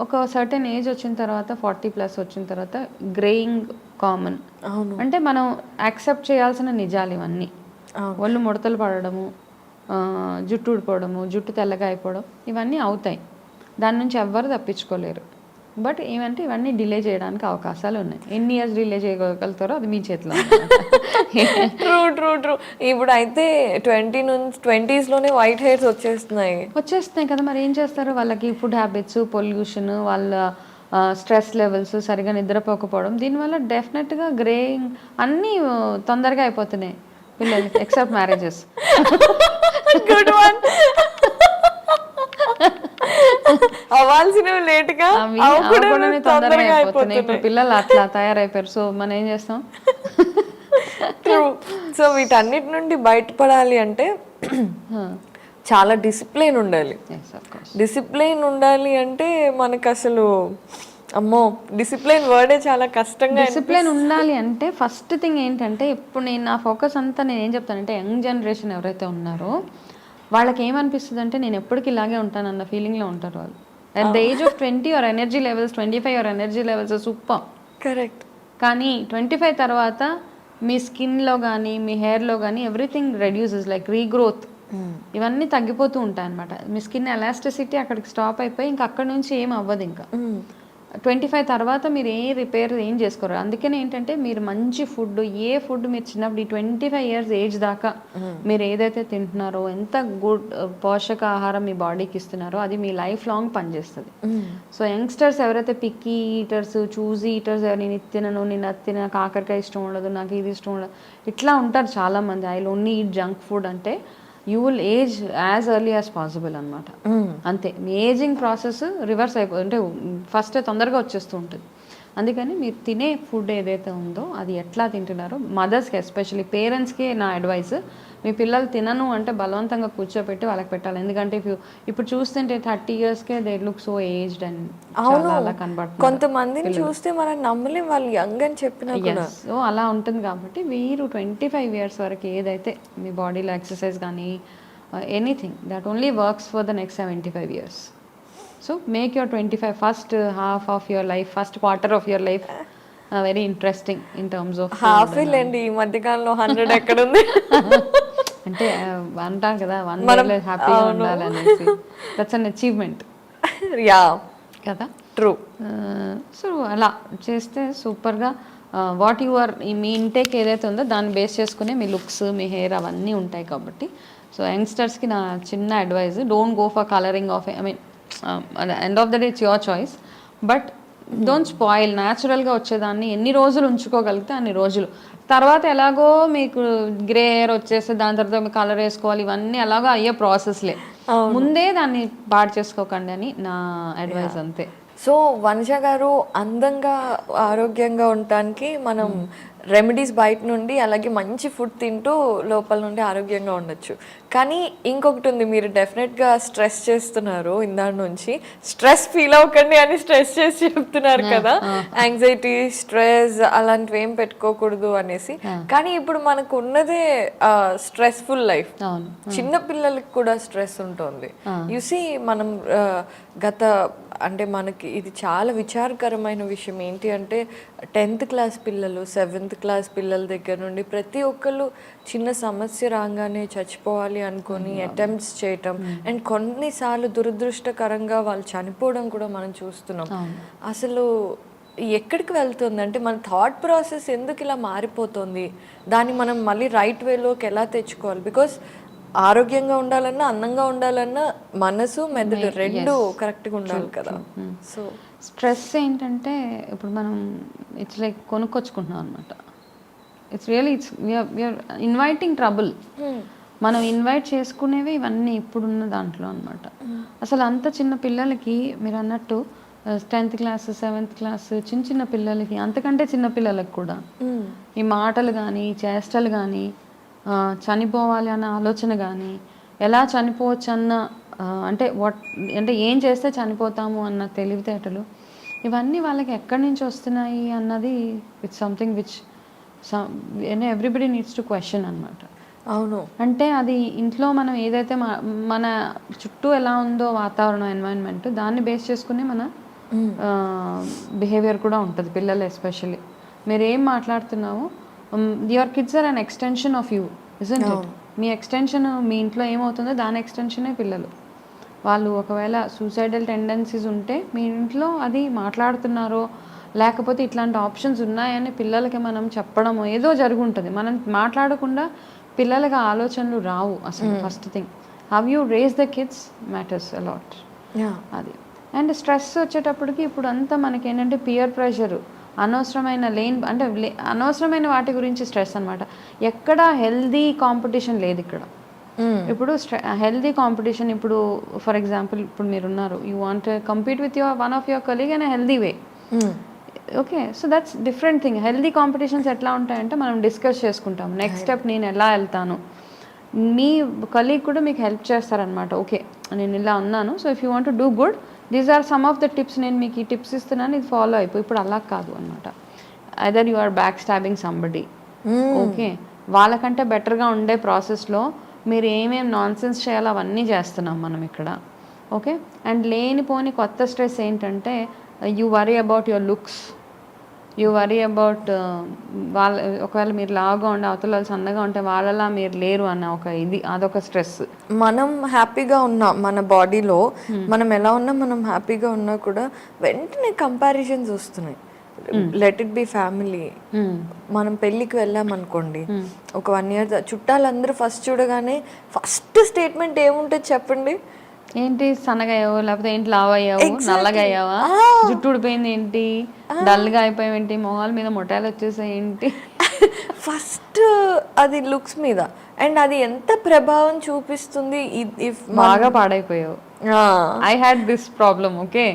ఒక సర్టెన్ ఏజ్ వచ్చిన తర్వాత 40+ వచ్చిన తర్వాత గ్రేయింగ్ కామన్. అంటే మనం యాక్సెప్ట్ చేయాల్సిన నిజాలు ఇవన్నీ. ఒళ్ళు ముడతలు పడడము, జుట్టు ఊడిపోవడము, జుట్టు తెల్లగా అయిపోవడం ఇవన్నీ అవుతాయి. దాని నుంచి ఎవ్వరు తప్పించుకోలేరు. బట్ ఏమంటే ఇవన్నీ డిలే చేయడానికి అవకాశాలు ఉన్నాయి. ఎన్ని ఇయర్స్ డిలే చేయగలుగుతారో అది మీ చేతిలో. ట్రూ. ఇప్పుడు అయితే 20s వైట్ హెయిర్స్ వచ్చేస్తున్నాయి కదా. మరి ఏం చేస్తారు? వాళ్ళకి ఫుడ్ హ్యాబిట్స్, పొల్యూషన్, వాళ్ళ స్ట్రెస్ లెవెల్స్, సరిగా నిద్రపోకపోవడం, దీనివల్ల డెఫినెట్గా గ్రేయింగ్ అన్నీ తొందరగా అయిపోతున్నాయి పిల్లలకి, ఎక్సెప్ట్ మ్యారేజెస్. Good one. అవ్వాల్సినవి లేట్గా తొందరగా అయిపోతున్నాయి. ఇప్పుడు పిల్లలు అట్లా తయారైపోయారు. సో మనం ఏం చేస్తాం? ట్రూ. సో వీటన్నిటి నుండి బయటపడాలి అంటే చాలా డిసిప్లిన్ ఉండాలి. డిసిప్లిన్ ఉండాలి అంటే మనకు అసలు అమ్మో డిసిప్లిన్ వర్డే చాలా కష్టంగా. డిసిప్లిన్ ఉండాలి అంటే ఫస్ట్ థింగ్ ఏంటంటే, ఇప్పుడు నేను నా ఫోకస్ అంతా నేను ఏం చెప్తానంటే, యంగ్ జనరేషన్ ఎవరైతే ఉన్నారో వాళ్ళకి ఏమనిపిస్తుంది అంటే నేను ఎప్పటికీ ఇలాగే ఉంటానన్న ఫీలింగ్లో ఉంటారు వాళ్ళు. At the age of 20 your energy levels, 25 your energy levels super. Correct. కానీ 25 తర్వాత మీ స్కిన్లో కానీ మీ హెయిర్లో కానీ ఎవ్రీథింగ్ రెడ్యూసెస్, లైక్ రీగ్రోత్ ఇవన్నీ తగ్గిపోతూ ఉంటాయి అనమాట. మీ స్కిన్ ఎలాస్టిసిటీ అక్కడికి స్టాప్ అయిపోయి ఇంకా అక్కడ నుంచి ఏం అవ్వదు. ఇంకా 25 తర్వాత మీరు ఏ రిపేర్ ఏం చేసుకోరు. అందుకనే ఏంటంటే మీరు మంచి ఫుడ్, ఏ ఫుడ్ మీరు చిన్నప్పుడు ఈ 25 ఇయర్స్ ఏజ్ దాకా మీరు ఏదైతే తింటున్నారో, ఎంత గుడ్ పోషక ఆహారం మీ బాడీకి ఇస్తున్నారో అది మీ లైఫ్ లాంగ్ పనిచేస్తుంది. సో యంగ్స్టర్స్ ఎవరైతే పిక్కీ ఈటర్స్, చూజీ ఈటర్స్, నేను ఇది తినను, నేను అది తిన, కాకరకాయ ఇష్టం ఉండదు, నాకు ఇది ఇష్టం ఉండదు, ఇట్లా ఉంటారు చాలామంది. I will only eat junk food అంటే you will age as early as possible అనమాట. అంతే, మీ ఏజింగ్ ప్రాసెస్ రివర్స్ అంటే ఫస్ట్ తొందరగా వచ్చేస్తూ ఉంటుంది. అందుకని మీరు తినే ఫుడ్ ఏదైతే ఉందో అది ఎట్లా తింటున్నారో, మదర్స్కి ఎస్పెషల్లీ పేరెంట్స్కి నా అడ్వైస్, మీ పిల్లలు తినను అంటే బలవంతంగా కూర్చోబెట్టి వాళ్ళకి పెట్టాలి. ఎందుకంటే ఇప్పుడు చూస్తుంటే 30 ఇయర్స్కే they look so aged and అలా కనబడుతుంది. కొంతమందిని చూస్తే మనం నమ్మలేం వాళ్ళు యంగ్ అని చెప్పినా. సో అలా ఉంటుంది కాబట్టి మీరు 25 ఇయర్స్ వరకు ఏదైతే మీ బాడీలో ఎక్సర్సైజ్ కానీ anything that only works for the next 75 years. So make your 25 first half of your life, first quarter of your life very interesting in terms of half లేండి. ఈ మధ్యకాలంలో 100 ఎక్కడ ఉంది అంటే అంటారు కదా 1 డే హ్యాపీగా ఉండాలనేసి. That's an achievement. యా కదా. ట్రూ. సో అలా చేస్తే సూపర్గా వాట్ యువర్ మీ ఇంటేక్ ఏదైతే ఉందో దాన్ని బేస్ చేసుకునే మీ లుక్స్, మీ హెయిర్ అవన్నీ ఉంటాయి కాబట్టి. సో యంగ్స్టర్స్కి నా చిన్న advice, don't go for colouring of, I mean end of the day it's your choice, but don't spoil. న్యాచురల్గా వచ్చేదాన్ని ఎన్ని రోజులు ఉంచుకోగలిగితే అన్ని రోజులు. తర్వాత ఎలాగో మీకు గ్రే హెయిర్ వచ్చేస్తే దాని తర్వాత మీకు కలర్ వేసుకోవాలి, ఇవన్నీ ఎలాగో అయ్యే ప్రాసెస్లే. ముందే దాన్ని పాడు చేసుకోకండి అని నా అడ్వైస్. అంతే. సో వనిజ గారు, అందంగా ఆరోగ్యంగా ఉండటానికి మనం రెమెడీస్ బయట నుండి, అలాగే మంచి ఫుడ్ తింటూ లోపల నుండి ఆరోగ్యంగా ఉండొచ్చు. కానీ ఇంకొకటి ఉంది, మీరు డెఫినెట్గా స్ట్రెస్ చేస్తున్నారు ఇందాక నుంచి. స్ట్రెస్ ఫీల్ అవ్వకండి అని స్ట్రెస్ చేసి చెప్తున్నారు కదా, యాంగ్జైటీ, స్ట్రెస్ అలాంటివి ఏం పెట్టుకోకూడదు అనేసి. కానీ ఇప్పుడు మనకు ఉన్నదే స్ట్రెస్ఫుల్ లైఫ్. చిన్న పిల్లలకి కూడా స్ట్రెస్ ఉంటుంది. యూసి మనం అంటే మనకి ఇది చాలా విచారకరమైన విషయం ఏంటి అంటే 10th క్లాస్ పిల్లలు, 7th క్లాస్ పిల్లల దగ్గర నుండి ప్రతి ఒక్కళ్ళు చిన్న సమస్య రాగానే చచ్చిపోవాలి అనుకొని అటెంప్ట్స్ చేయటం, అండ్ కొన్నిసార్లు దురదృష్టకరంగా వాళ్ళు చనిపోవడం కూడా మనం చూస్తున్నాం. అసలు ఎక్కడికి వెళ్తుంది అంటే మన థాట్ ప్రాసెస్ ఎందుకు ఇలా మారిపోతుంది, దాన్ని మనం మళ్ళీ రైట్ వేలోకి ఎలా తెచ్చుకోవాలి? బికాస్ ఆరోగ్యంగా ఉండాలన్నా, అందంగా ఉండాలన్నా మనసు మెదడు రెండు కరెక్ట్గా ఉండాలి కదా. సో స్ట్రెస్ ఏంటంటే ఇప్పుడు మనం ఇట్స్ లైక్ కొనుక్కొచ్చుకుంటున్నాం అనమాట. It's really we're inviting trouble. మనం ఇన్వైట్ చేసుకునేవి ఇవన్నీ ఇప్పుడున్న దాంట్లో అనమాట. అసలు అంత చిన్న పిల్లలకి మీరు అన్నట్టు 10th క్లాస్ 7th క్లాస్ చిన్న చిన్న పిల్లలకి, అంతకంటే చిన్న పిల్లలకు కూడా ఈ మాటలు కానీ చేష్టలు కానీ, చనిపోవాలి అన్న ఆలోచన కానీ, ఎలా చనిపోవచ్చు అన్న అంటే అంటే ఏం చేస్తే చనిపోతాము అన్న తెలివితేటలు, ఇవన్నీ వాళ్ళకి ఎక్కడి నుంచి వస్తున్నాయి అన్నది it's something which everybody needs to question అనమాట. అవును. అంటే అది ఇంట్లో మనం ఏదైతే మన చుట్టూ ఎలా ఉందో వాతావరణం, ఎన్వైరన్మెంట్, దాన్ని బేస్ చేసుకుని మన బిహేవియర్ కూడా ఉంటుంది పిల్లలు ఎస్పెషల్లీ. మీరు ఏం మాట్లాడుతున్నావు, your kids are an extension of you, isn't it? మీ ఎక్స్టెన్షన్, మీ ఇంట్లో ఏమవుతుందో దాని ఎక్స్టెన్షనే పిల్లలు. వాళ్ళు ఒకవేళ సూసైడల్ టెండెన్సీస్ ఉంటే మీ ఇంట్లో అది మాట్లాడుతున్నారో, లేకపోతే ఇట్లాంటి ఆప్షన్స్ ఉన్నాయని పిల్లలకి మనం చెప్పడమో ఏదో జరుగుంటుంది. మనం మాట్లాడకుండా పిల్లలకి ఆలోచనలు రావు అసలు. First thing, how you raise the kids matters a lot. అది. అండ్ స్ట్రెస్ వచ్చేటప్పటికి ఇప్పుడు అంతా మనకి ఏంటంటే పియర్ ప్రెషరు, అనవసరమైన అంటే అనవసరమైన వాటి గురించి స్ట్రెస్ అనమాట. ఎక్కడ హెల్దీ కాంపిటీషన్ లేదు ఇక్కడ. ఇప్పుడు హెల్దీ కాంపిటీషన్, ఇప్పుడు ఫర్ ఎగ్జాంపుల్ ఇప్పుడు మీరున్నారు, you want compete with one of your colleague in healthy way. Okay, so that's different thing. Healthy competitions ఎట్లా ఉంటాయంటే మనం డిస్కస్ చేసుకుంటాం, నెక్స్ట్ స్టెప్ నేను ఎలా వెళ్తాను. మీ కలీగ్ కూడా మీకు హెల్ప్ చేస్తారనమాట. ఓకే, నేను ఇలా ఉన్నాను, so if you want to do good, these are some of the tips, నేను మీకు ఈ టిప్స్ ఇస్తున్నాను, ఇది ఫాలో అయిపోయి. ఇప్పుడు అలా కాదు అనమాట. Either you are backstabbing somebody. Okay, వాళ్ళకంటే బెటర్గా ఉండే ప్రాసెస్లో మీరు ఏమేమి నాన్ సెన్స్ చేయాలో అవన్నీ చేస్తున్నాం మనం ఇక్కడ. ఓకే, అండ్ లేనిపోని కొత్త స్ట్రెస్ ఏంటంటే you worry about your looks, you worry about వాళ్ళ, ఒకవేళ మీరు లావుగా ఉండే అవతల వాళ్ళు సన్నగా ఉంటే వాళ్ళలా మీరు లేరు అన్న ఒక ఇది, అదొక స్ట్రెస్. మనం హ్యాపీగా ఉన్నాం మన బాడీలో, మనం ఎలా ఉన్నా, మనం హ్యాపీగా ఉన్నా కూడా వెంటనే కంపారిజన్స్ వస్తున్నాయి. Let it be family. మనం పెళ్ళికి వెళ్ళాం అనుకోండి, ఒక 1 year చుట్టాలందరూ ఫస్ట్ చూడగానే ఫస్ట్ స్టేట్మెంట్ ఏముంటుంది చెప్పండి? ఏంటి సన్నగా అయ్యావు, లేకపోతే ఏంటి లావు అయ్యావు, నల్లగా అయ్యావా, జుట్టు ఊడిపోయింది ఏంటి, డల్గా అయిపోయావు ఏంటి, మొహాల మీద మొటాలు వచ్చేసాయి ఏంటి. ఫస్ట్ అది లుక్స్ మీద. అండ్ అది ఎంత ప్రభావం చూపిస్తుంది. ఇఫ్ బాగా పాడైపోయావు. I had this problem. Okay,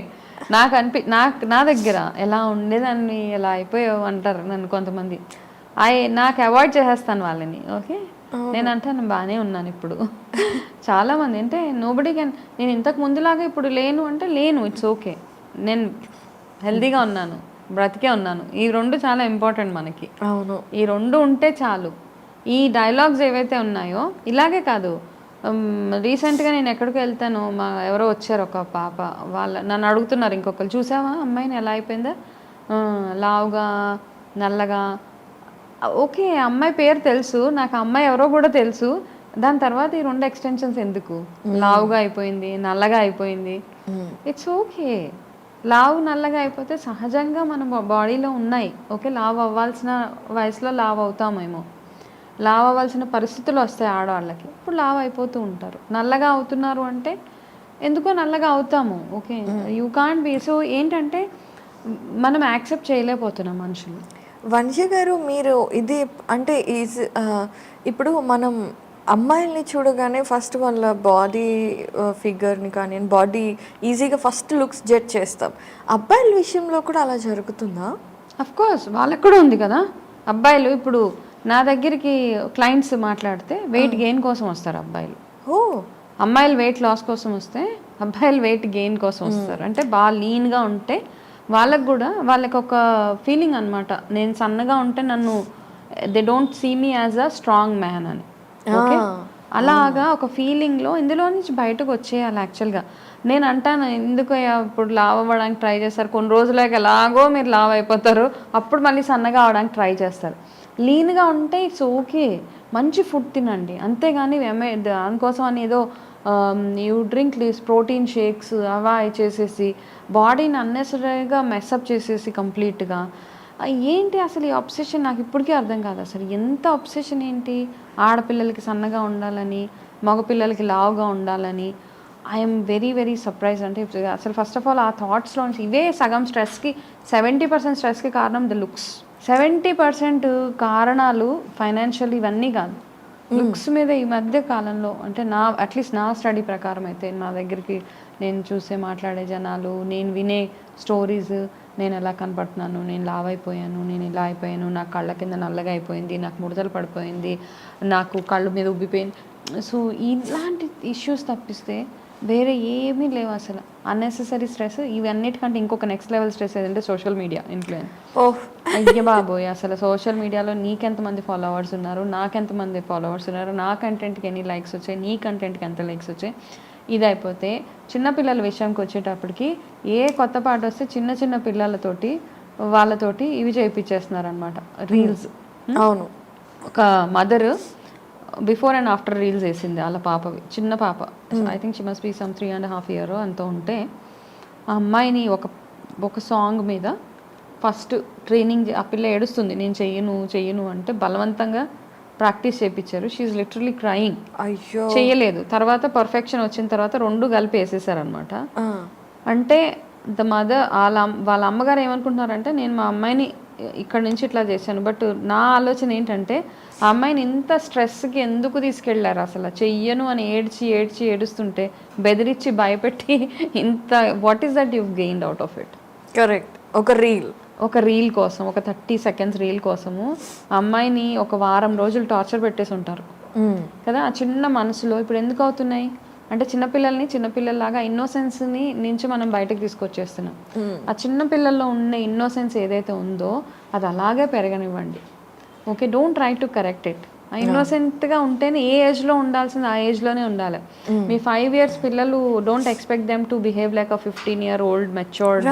నా దగ్గర ఎలా ఉండేదాన్ని, ఎలా అయిపోయావు అంటారు నన్ను కొంతమంది. నాకు అవాయిడ్ చేసేస్తాను వాళ్ళని. ఓకే, నేను అంటాను బాగానే ఉన్నాను ఇప్పుడు. చాలామంది అంటే నోబడీ కెన్, నేను ఇంతకు ముందులాగా ఇప్పుడు లేను అంటే లేను, ఇట్స్ ఓకే, నేను హెల్దీగా ఉన్నాను, బ్రతికే ఉన్నాను. ఈ రెండు చాలా ఇంపార్టెంట్ మనకి. అవును, ఈ రెండు ఉంటే చాలు. ఈ డైలాగ్స్ ఏవైతే ఉన్నాయో ఇలాగే కాదు. రీసెంట్గా నేను ఎక్కడికి వెళ్తాను, ఎవరో వచ్చారు ఒక పాప, నన్ను అడుగుతున్నారు ఇంకొకరు, చూసావా అమ్మాయిని ఎలా అయిపోయిందా, లావుగా నల్లగా. ఓకే, అమ్మాయి పేరు తెలుసు నాకు, అమ్మాయి ఎవరో కూడా తెలుసు. దాని తర్వాత ఈ 2 ఎక్స్టెన్షన్స్ ఎందుకు? లావుగా అయిపోయింది, నల్లగా అయిపోయింది, ఇట్స్ ఓకే. లావు నల్లగా అయిపోతే సహజంగా మన బాడీలో ఉన్నాయి. ఓకే, లావు అవ్వాల్సిన వయసులో లావు అవుతామేమో, లావు అవ్వాల్సిన పరిస్థితులు వస్తాయి ఆడవాళ్ళకి, ఇప్పుడు లావు అయిపోతూ ఉంటారు. నల్లగా అవుతున్నారు అంటే ఎందుకో నల్లగా అవుతాము. Okay, you can't be. So ఏంటంటే మనం యాక్సెప్ట్ చేయలేకపోతున్నాం మనుషులు. వంశీ గారు, మీరు ఇది అంటే ఇప్పుడు మనం అమ్మాయిల్ని చూడగానే ఫస్ట్ వాళ్ళ బాడీ ఫిగర్ని కానీ బాడీ ఈజీగా ఫస్ట్ లుక్స్ జడ్జ్ చేస్తాం. అబ్బాయిల విషయంలో కూడా అలా జరుగుతుందా? అఫ్ కోర్స్, వాళ్ళకి కూడా ఉంది కదా. అబ్బాయిలు ఇప్పుడు నా దగ్గరికి క్లయింట్స్ మాట్లాడితే వెయిట్ గెయిన్ కోసం వస్తారు అబ్బాయిలు. అమ్మాయిలు వెయిట్ లాస్ కోసం వస్తే అబ్బాయిలు వెయిట్ గెయిన్ కోసం వస్తారు. అంటే బాగా లీన్గా ఉంటే వాళ్ళకు కూడా వాళ్ళకి ఒక ఫీలింగ్ అనమాట, నేను సన్నగా ఉంటే నన్ను they don't see me as a strong man అని. ఓకే, అలాగా ఒక ఫీలింగ్లో ఇందులో నుంచి బయటకు వచ్చేయాలి. యాక్చువల్గా నేను అంటాను, ఎందుకు ఇప్పుడు లావ్ అవ్వడానికి ట్రై చేస్తారు, కొన్ని రోజులకి ఎలాగో మీరు లావ్ అయిపోతారు, అప్పుడు మళ్ళీ సన్నగా అవడానికి ట్రై చేస్తారు. లీన్గా ఉంటే ఇట్స్ ఓకే, మంచి ఫుడ్ తినండి, అంతేగాని దానికోసం అని ఏదో you drink less protein shakes అవా చేసేసి బాడీని అన్నెసరీగా మెస్అప్ చేసేసి కంప్లీట్గా. ఏంటి అసలు ఈ అబ్సెషన్ నాకు ఇప్పటికీ అర్థం కాదు. అసలు ఎంత అబ్సెషన్ ఏంటి? ఆడపిల్లలకి సన్నగా ఉండాలని, మగపిల్లలకి లావుగా ఉండాలని. I'm very very surprise. అంటే అసలు ఫస్ట్ ఆఫ్ ఆల్ ఆ థాట్స్లోంచి ఇవే సగం స్ట్రెస్కి 70% స్ట్రెస్కి కారణం ద లుక్స్. 70% కారణాలు ఫైనాన్షియల్ ఇవన్నీ కాదు, లుక్స్ మీద ఈ మధ్య కాలంలో. అంటే అట్లీస్ట్ నా స్టడీ ప్రకారం అయితే నా దగ్గరికి నేను చూసే మాట్లాడే జనాలు, నేను వినే స్టోరీస్, నేను ఎలా కనపడుతున్నాను, నేను లావ్ అయిపోయాను, నేను ఇలా అయిపోయాను, నా కళ్ళ కింద నల్లగా అయిపోయింది, నాకు ముడతలు పడిపోయింది, నాకు కళ్ళు మీద ఉబ్బిపోయింది. సో ఇలాంటి ఇష్యూస్ తప్పిస్తే వేరే ఏమీ లేవు అసలు. Unnecessary stress. ఇవన్నిటికంటే ఇంకొక నెక్స్ట్ లెవెల్ స్ట్రెస్ ఏదంటే సోషల్ మీడియా ఇన్ఫ్లుయెన్స్. అయ్య బాబోయ్, అసలు సోషల్ మీడియాలో నీకెంతమంది ఫాలోవర్స్ ఉన్నారు, నాకెంతమంది ఫాలోవర్స్ ఉన్నారు, నా కంటెంట్కి ఎన్ని లైక్స్ వచ్చాయి, నీ కంటెంట్కి ఎంత లైక్స్ వచ్చాయి. ఇది అయిపోతే చిన్నపిల్లల విషయంకి వచ్చేటప్పటికి ఏ కొత్త పాట వస్తే చిన్న చిన్న పిల్లలతోటి వాళ్ళతోటి ఇవి చేయించేస్తున్నారు అనమాట, రీల్స్. అవును. ఒక mother before and after reels వేసింది వాళ్ళ పాపవి, చిన్న పాప. I think she must be some 3.5 years అంత ఉంటే ఆ అమ్మాయిని ఒక సాంగ్ మీద ఫస్ట్ ట్రైనింగ్, ఆ పిల్ల ఏడుస్తుంది నేను చెయ్యను అంటే బలవంతంగా ప్రాక్టీస్ చేయించారు. She literally crying. అయ్యో. చేయలేదు. తర్వాత పర్ఫెక్షన్ వచ్చిన తర్వాత 2 కలిపి వేసేసారనమాట. అంటే ద మదర్ వాళ్ళ అమ్మగారు ఏమనుకుంటున్నారంటే నేను మా అమ్మాయిని ఇక్కడ నుంచి ఇట్లా చేశాను. బట్ నా ఆలోచన ఏంటంటే ఆ అమ్మాయిని ఇంత స్ట్రెస్కి ఎందుకు తీసుకెళ్లారు అసలు? చెయ్యను అని ఏడుస్తుంటే బెదిరించి భయపెట్టి ఇంత what is that you gained out of it? Correct. ఒక రీల్ కోసం, ఒక 30 seconds రీల్ కోసము అమ్మాయిని ఒక వారం రోజులు టార్చర్ పెట్టేసి ఉంటారు కదా. ఆ చిన్న మనసులో ఇప్పుడు ఎందుకు అవుతున్నాయి అంటే చిన్నపిల్లల్లాగా ఇన్నోసెన్స్ని నుంచి మనం బయటకు తీసుకొచ్చేస్తున్నాం. ఆ చిన్న పిల్లల్లో ఉన్న ఇన్నోసెన్స్ ఏదైతే ఉందో అది అలాగే పెరగనివ్వండి. Okay, don't try to correct it. ఇన్నోసెంట్గా ఉంటేనే ఏ ఏజ్లో ఉండాల్సింది ఆ ఏజ్లోనే ఉండాలి. మీ 5 years పిల్లలు don't expect them to behave like 15-year-old matured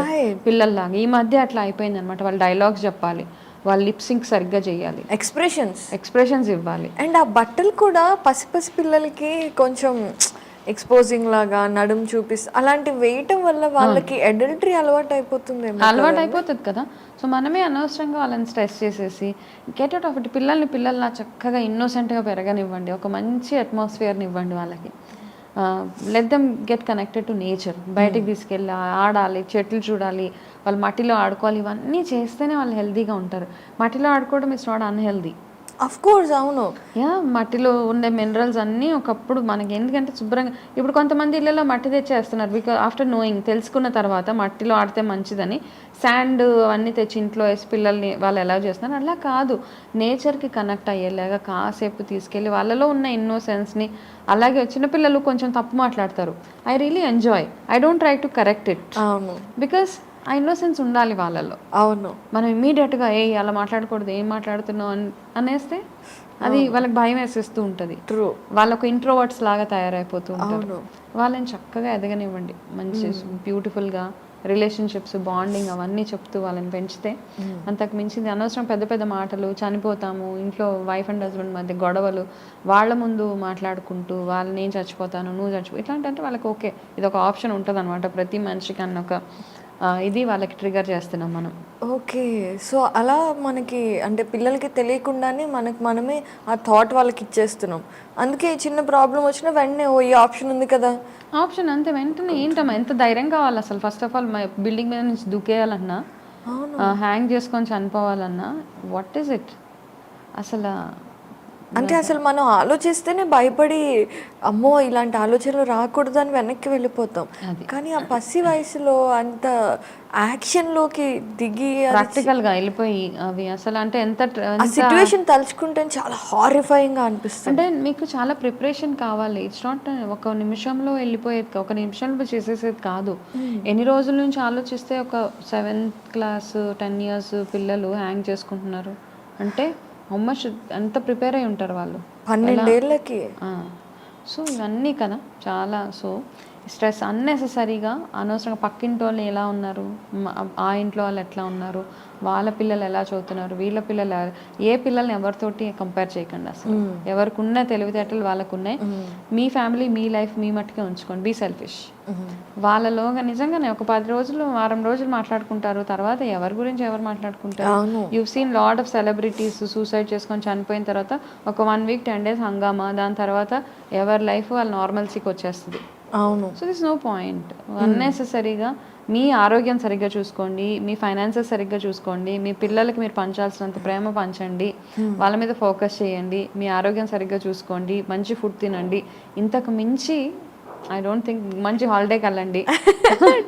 పిల్లల్లాగా. ఈ మధ్య అట్లా అయిపోయింది అనమాట. వాళ్ళు డైలాగ్స్ చెప్పాలి, వాళ్ళు లిప్ సింక్ సరిగ్గా చేయాలి, ఎక్స్ప్రెషన్స్ ఇవ్వాలి. అండ్ ఆ బట్టలు కూడా పసి పిల్లలకి కొంచెం ఎక్స్పోజింగ్ లాగా నడుము చూపిస్తే అలాంటివి వేయటం వల్ల వాళ్ళకి అడల్టరీ అలవాటు అయిపోతుంది కదా. సో మనమే అనవసరంగా వాళ్ళని స్ట్రెస్ చేసేసి గెట్ అవుట్ ఆఫ్ ఇట్. పిల్లల్లా చక్కగా ఇన్నోసెంట్గా పెరగనివ్వండి, ఒక మంచి అట్మాస్ఫియర్ని ఇవ్వండి వాళ్ళకి. Let them get connected to nature. బయటికి తీసుకెళ్ళి ఆడాలి, చెట్లు చూడాలి, వాళ్ళు మట్టిలో ఆడుకోవాలి. ఇవన్నీ చేస్తేనే వాళ్ళు హెల్తీగా ఉంటారు. మట్టిలో ఆడుకోవడం it's not unhealthy. Of course. అవును. మట్టిలో ఉండే మినరల్స్ అన్నీ ఒకప్పుడు మనకి ఎందుకంటే శుభ్రంగా. ఇప్పుడు కొంతమంది ఇళ్ళలో మట్టి తెచ్చేస్తున్నారు బికాజ్ ఆఫ్టర్ నోయింగ్, తెలుసుకున్న తర్వాత మట్టిలో ఆడితే మంచిదని శాండ్ అవన్నీ తెచ్చి ఇంట్లో వేసి పిల్లల్ని వాళ్ళు ఎలా చేస్తున్నారు. అలా కాదు, నేచర్కి కనెక్ట్ అయ్యేలాగా కాసేపు తీసుకెళ్ళి వాళ్ళలో ఉన్న ఇన్నోసెన్స్ని. అలాగే చిన్నపిల్లలు కొంచెం తప్పు మాట్లాడతారు, I really enjoy, I don't try to correct it. అవును. బికాస్ ఆ ఇన్నోసెన్స్ ఉండాలి వాళ్ళలో. అవును. మనం ఇమీడియట్గా అలా మాట్లాడకూడదు, ఏం మాట్లాడుతున్నావు అనేస్తే అది వాళ్ళకి భయం వేసేస్తూ ఉంటుంది. ట్రూ. వాళ్ళకు ఇంట్రోవర్ట్స్ లాగా తయారైపోతూ ఉంటారు. వాళ్ళని చక్కగా ఎదగనివ్వండి, మంచి బ్యూటిఫుల్గా రిలేషన్షిప్స్, బాండింగ్ అవన్నీ చెప్తూ వాళ్ళని పెంచితే అంతకు మించింది అనవసరం పెద్ద పెద్ద మాటలు. చనిపోతాము ఇంట్లో వైఫ్ అండ్ హస్బెండ్ మధ్య గొడవలు, వాళ్ళ ముందు మాట్లాడుకుంటూ వాళ్ళు నేను చచ్చిపోతాను నువ్వు చచ్చిపో ఇట్లాంటి అంటే వాళ్ళకి ఓకే ఇది ఒక ఆప్షన్ ఉంటుంది అనమాట. ప్రతి మనిషికి అన్న ఒక ఇది వాళ్ళకి ట్రిగర్ చేస్తున్నాం మనం. ఓకే. సో అలా మనకి అంటే పిల్లలకి తెలియకుండానే మనమే ఆ థాట్ వాళ్ళకి ఇచ్చేస్తున్నాం. అందుకే చిన్న ప్రాబ్లం వచ్చినా వెంటనే ఈ ఆప్షన్ ఉంది కదా, ఆప్షన్ అంతే. వెంటనే ఏంటమ్మా ఎంత ధైర్యం కావాలి అసలు? ఫస్ట్ ఆఫ్ ఆల్ బిల్డింగ్ మీద నుంచి దూకేయాలన్నా, హ్యాంగ్ చేసుకొని చనిపోవాలన్నా, వాట్ ఈస్ ఇట్ అసలు? అంటే అసలు మనం ఆలోచిస్తేనే భయపడి అమ్మో ఇలాంటి ఆలోచనలు రాకూడదు అని వెనక్కి వెళ్ళిపోతాం. కానీ ఆ పసి వయసులో అంత యాక్షన్లోకి దిగి ప్రాక్టికల్గా వెళ్ళిపోయి అవి అసలు అంటే ఎంత సిచ్యువేషన్ తలుచుకుంటే చాలా హారిఫైయింగ్గా అనిపిస్తుంది. అంటే మీకు చాలా ప్రిపరేషన్ కావాలి. ఇట్స్ నాట్ ఒక నిమిషంలో వెళ్ళిపోయేది, ఒక నిమిషంలో చేసేసేది కాదు. ఎన్ని రోజుల నుంచి ఆలోచిస్తే ఒక 7th class 10 years పిల్లలు హ్యాంగ్ చేసుకుంటున్నారు అంటే మచ్ ఎంత ప్రిపేర్ అయి ఉంటారు వాళ్ళు 12 ఏళ్ళకి. సో ఇవన్నీ కదా చాలా. సో స్ట్రెస్ అన్నెసెసరీగా అనవసరంగా పక్కింటి వాళ్ళు ఎలా ఉన్నారు, ఆ ఇంట్లో వాళ్ళు ఎట్లా uన్నారు, వాళ్ళ పిల్లలు ఎలా చదువుతున్నారు, వీళ్ళ పిల్లలు ఏ పిల్లల్ని ఎవరితోటి కంపేర్ చేయకండి అసలు. ఎవరికి ఉన్న తెలివితేటలు వాళ్ళకు ఉన్నాయి. మీ ఫ్యామిలీ మీ లైఫ్ మీ మట్టుకే ఉంచుకోండి. Be selfish. వాళ్ళలోగా నిజంగానే ఒక 10 రోజులు వారం రోజులు మాట్లాడుకుంటారు, తర్వాత ఎవరి గురించి ఎవరు మాట్లాడుకుంటారు. You seen lot of celebrities suicide చేసుకొని చనిపోయిన తర్వాత ఒక 1 week 10 days హంగామా, దాని తర్వాత ఎవరి లైఫ్ వాళ్ళ నార్మల్సీకి వచ్చేస్తుంది. అవును. So this no point. అన్నెసెసరీగా మీ ఆరోగ్యం సరిగ్గా చూసుకోండి, మీ ఫైనాన్సెస్ సరిగ్గా చూసుకోండి, మీ పిల్లలకి మీరు పంచాల్సినంత ప్రేమ పంచండి, వాళ్ళ మీద ఫోకస్ చేయండి, మీ ఆరోగ్యం సరిగ్గా చూసుకోండి, మంచి ఫుడ్ తినండి. ఇంతకు మించి ఐ డోంట్ థింక్ మంచి హాలిడేకి వెళ్ళండి.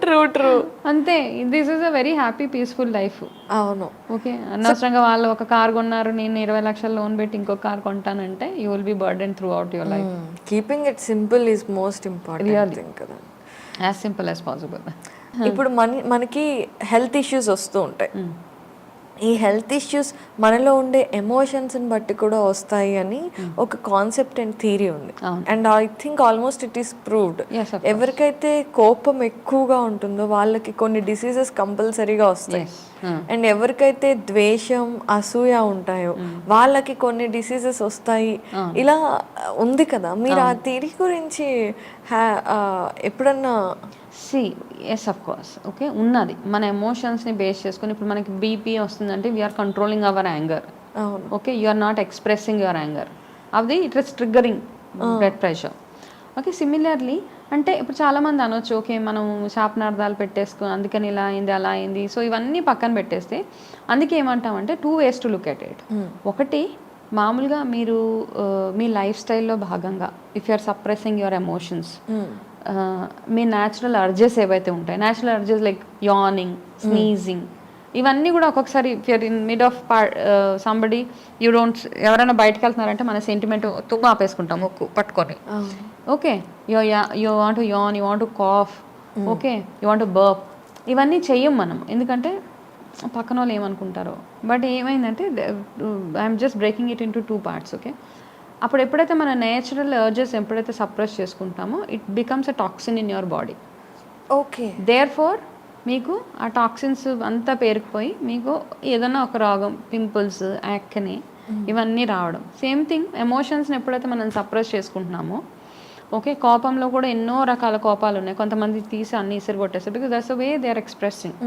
ట్రూ అంతే. This is a very happy peaceful life. అవును. ఓకే, అనవసరంగా వాళ్ళు ఒక కార్ కొన్నారు, నేను 20 లక్షలు లోన్ పెట్టి ఇంకో కార్ కొంటానంటే you will be burden throughout your life. Keeping it simple is most important thing కదా. As simple as possible. ఇప్పుడు మనకి హెల్త్ ఇష్యూస్ వస్తూ ఉంటాయి. ఈ హెల్త్ ఇష్యూస్ మనలో ఉండే ఎమోషన్స్ని బట్టి కూడా వస్తాయి అని ఒక కాన్సెప్ట్ అండ్ థియరీ ఉంది. And I think almost it is proved. ఎవరికైతే కోపం ఎక్కువగా ఉంటుందో వాళ్ళకి కొన్ని డిసీజెస్ కంపల్సరీగా వస్తాయి. అండ్ ఎవరికైతే ద్వేషం అసూయ ఉంటాయో వాళ్ళకి కొన్ని డిసీజెస్ వస్తాయి. ఇలా ఉంది కదా. మీరు ఆ థియరీ గురించి ఎప్పుడన్నా ఎస్ అఫ్ కోర్స్. ఓకే, ఉన్నది. మన ఎమోషన్స్ని బేస్ చేసుకుని ఇప్పుడు మనకి బీపీ వస్తుందంటే we are controlling our anger. Okay, you are not expressing your anger. అది it is triggering blood pressure. Okay, similarly అంటే ఇప్పుడు చాలామంది అనొచ్చు, ఓకే మనం శాపనార్థాలు పెట్టేసుకుని అందుకని ఇలా అయింది అలా అయింది. సో ఇవన్నీ పక్కన పెట్టేస్తే అందుకే ఏమంటామంటే 2 ways to look at it. ఒకటి, మామూలుగా మీరు మీ లైఫ్ స్టైల్లో భాగంగా if you are suppressing your emotions, మీ న్యాచురల్ అర్జెస్ ఏవైతే ఉంటాయి, natural urges like yawning, sneezing, ఇవన్నీ కూడా ఒక్కొక్కసారి if you're in mid of somebody you don't, ఎవరైనా బయటకు వెళ్తున్నారంటే మన సెంటిమెంట్ తుమ్మ ఆపేసుకుంటాం ముక్కు పట్టుకొని. Okay, you want to yawn, you want to cough, okay, you want to burp. ఇవన్నీ చెయ్యం మనం, ఎందుకంటే పక్కన వాళ్ళు ఏమనుకుంటారో. బట్ ఏమైందంటే I'm just breaking it into 2 parts. Okay, అప్పుడు ఎప్పుడైతే మన నేచురల్ అర్జెస్ ఎప్పుడైతే సప్రెస్ చేసుకుంటామో it becomes a toxin in your body. Okay, therefore మీకు ఆ టాక్సిన్స్ అంతా పేరుకుపోయి మీకు ఏదైనా ఒక రోగం, పింపుల్స్, యాక్నే, ఇవన్నీ రావడం. సేమ్ థింగ్ ఎమోషన్స్ని ఎప్పుడైతే మనం సప్రెస్ చేసుకుంటున్నామో, ఓకే, కోపంలో కూడా ఎన్నో రకాల కోపాలు ఉన్నాయి. కొంతమంది తీసి అన్ని ఇసిరి కొట్టేస్తారు because that's the way they are expressing.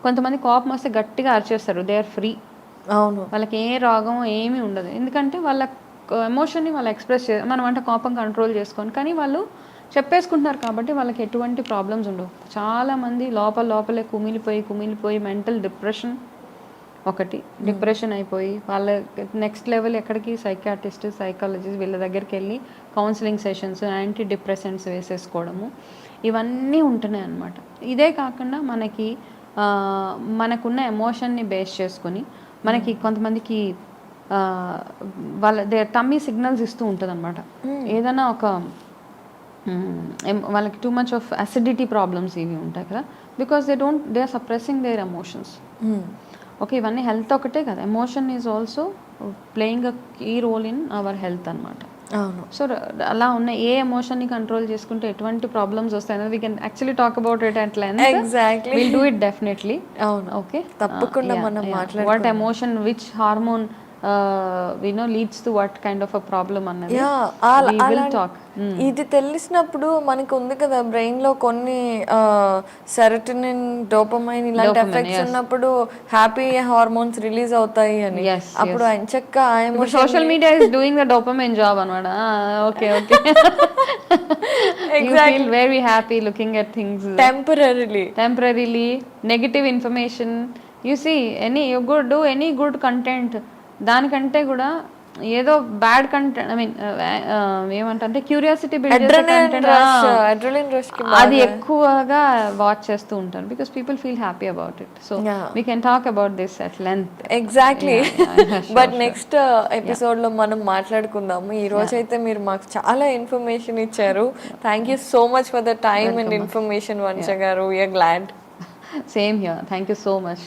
కొంతమంది కోపం వస్తే గట్టిగా అరిచేస్తారు, దే ఆర్ ఫ్రీ. అవును, వాళ్ళకి ఏ రోగం ఏమీ ఉండదు, ఎందుకంటే వాళ్ళ ఎమోషన్ని వాళ్ళు ఎక్స్ప్రెస్ మనం అంటే కోపం కంట్రోల్ చేసుకొని, కానీ వాళ్ళు చెప్పేసుకుంటున్నారు కాబట్టి వాళ్ళకి ఎటువంటి ప్రాబ్లమ్స్ ఉండవు. చాలామంది లోపలే కుమిలిపోయి మెంటల్ డిప్రెషన్, ఒకటి డిప్రెషన్ అయిపోయి వాళ్ళ నెక్స్ట్ లెవెల్ ఎక్కడికి సైకాట్రిస్ట్, సైకాలజిస్ట్ వీళ్ళ దగ్గరికి వెళ్ళి కౌన్సిలింగ్ సెషన్స్, యాంటీ డిప్రెసెంట్స్ వేసేసుకోవడము, ఇవన్నీ ఉంటున్నాయి అన్నమాట. ఇదే కాకుండా మనకున్న ఎమోషన్ని బేస్ చేసుకొని మనకి కొంతమందికి వాళ్ళ టమ్మీ సిగ్నల్స్ ఇస్తూ ఉంటుంది అనమాట. ఏదైనా ఒక వాళ్ళకి too much of acidity problems ఇవి ఉంటాయి కదా, because they are suppressing their emotions. Okay, ఇవన్నీ హెల్త్ ఒకటే కదా, emotion is also playing a key role in our health అనమాట. సో అలా ఉన్న ఏ ఎమోషన్ని కంట్రోల్ చేసుకుంటే ఎటువంటి ప్రాబ్లమ్స్ వస్తాయి, we can actually talk about it at length. Exactly, will do it definitely. Okay, తప్పకుండా మనం మాట్లాడుకుందాం. What emotion, which hormone leads to what kind of a problem అన్నది we will talk. ఇది తెలిసినప్పుడు మనకు ఉంది కదా బ్రెయిన్ లో కొన్ని సెరటోనిన్, డోపమైన్ ఇలాంటి ఎఫెక్ట్స్ ఉన్నప్పుడు హ్యాపీ హార్మోన్స్ రిలీజ్ అవుతాయి అని. అప్పుడు ఎంచక్క social media is doing the dopamine job అన్నమాట. Okay okay, you feel very happy looking at things temporarily. Negative information, you see, do any good content, దానికంటే కూడా ఏదో బ్యాడ్ కంటెంట్, ఐ మీన్ ఏమంటే curiosity build చేసే content, అది ఎక్కువగా watch చేస్తూ ఉంటారు because people feel happy about it. So we can talk about this at length. Exactly, but next episode లో మనం మాట్లాడుకుందాము. ఈ రోజు అయితే మీరు మాకు చాలా ఇన్ఫర్మేషన్ ఇచ్చారు. Thank you so much for the time and information, Vamsha garu. We're glad. Same here, thank you so much.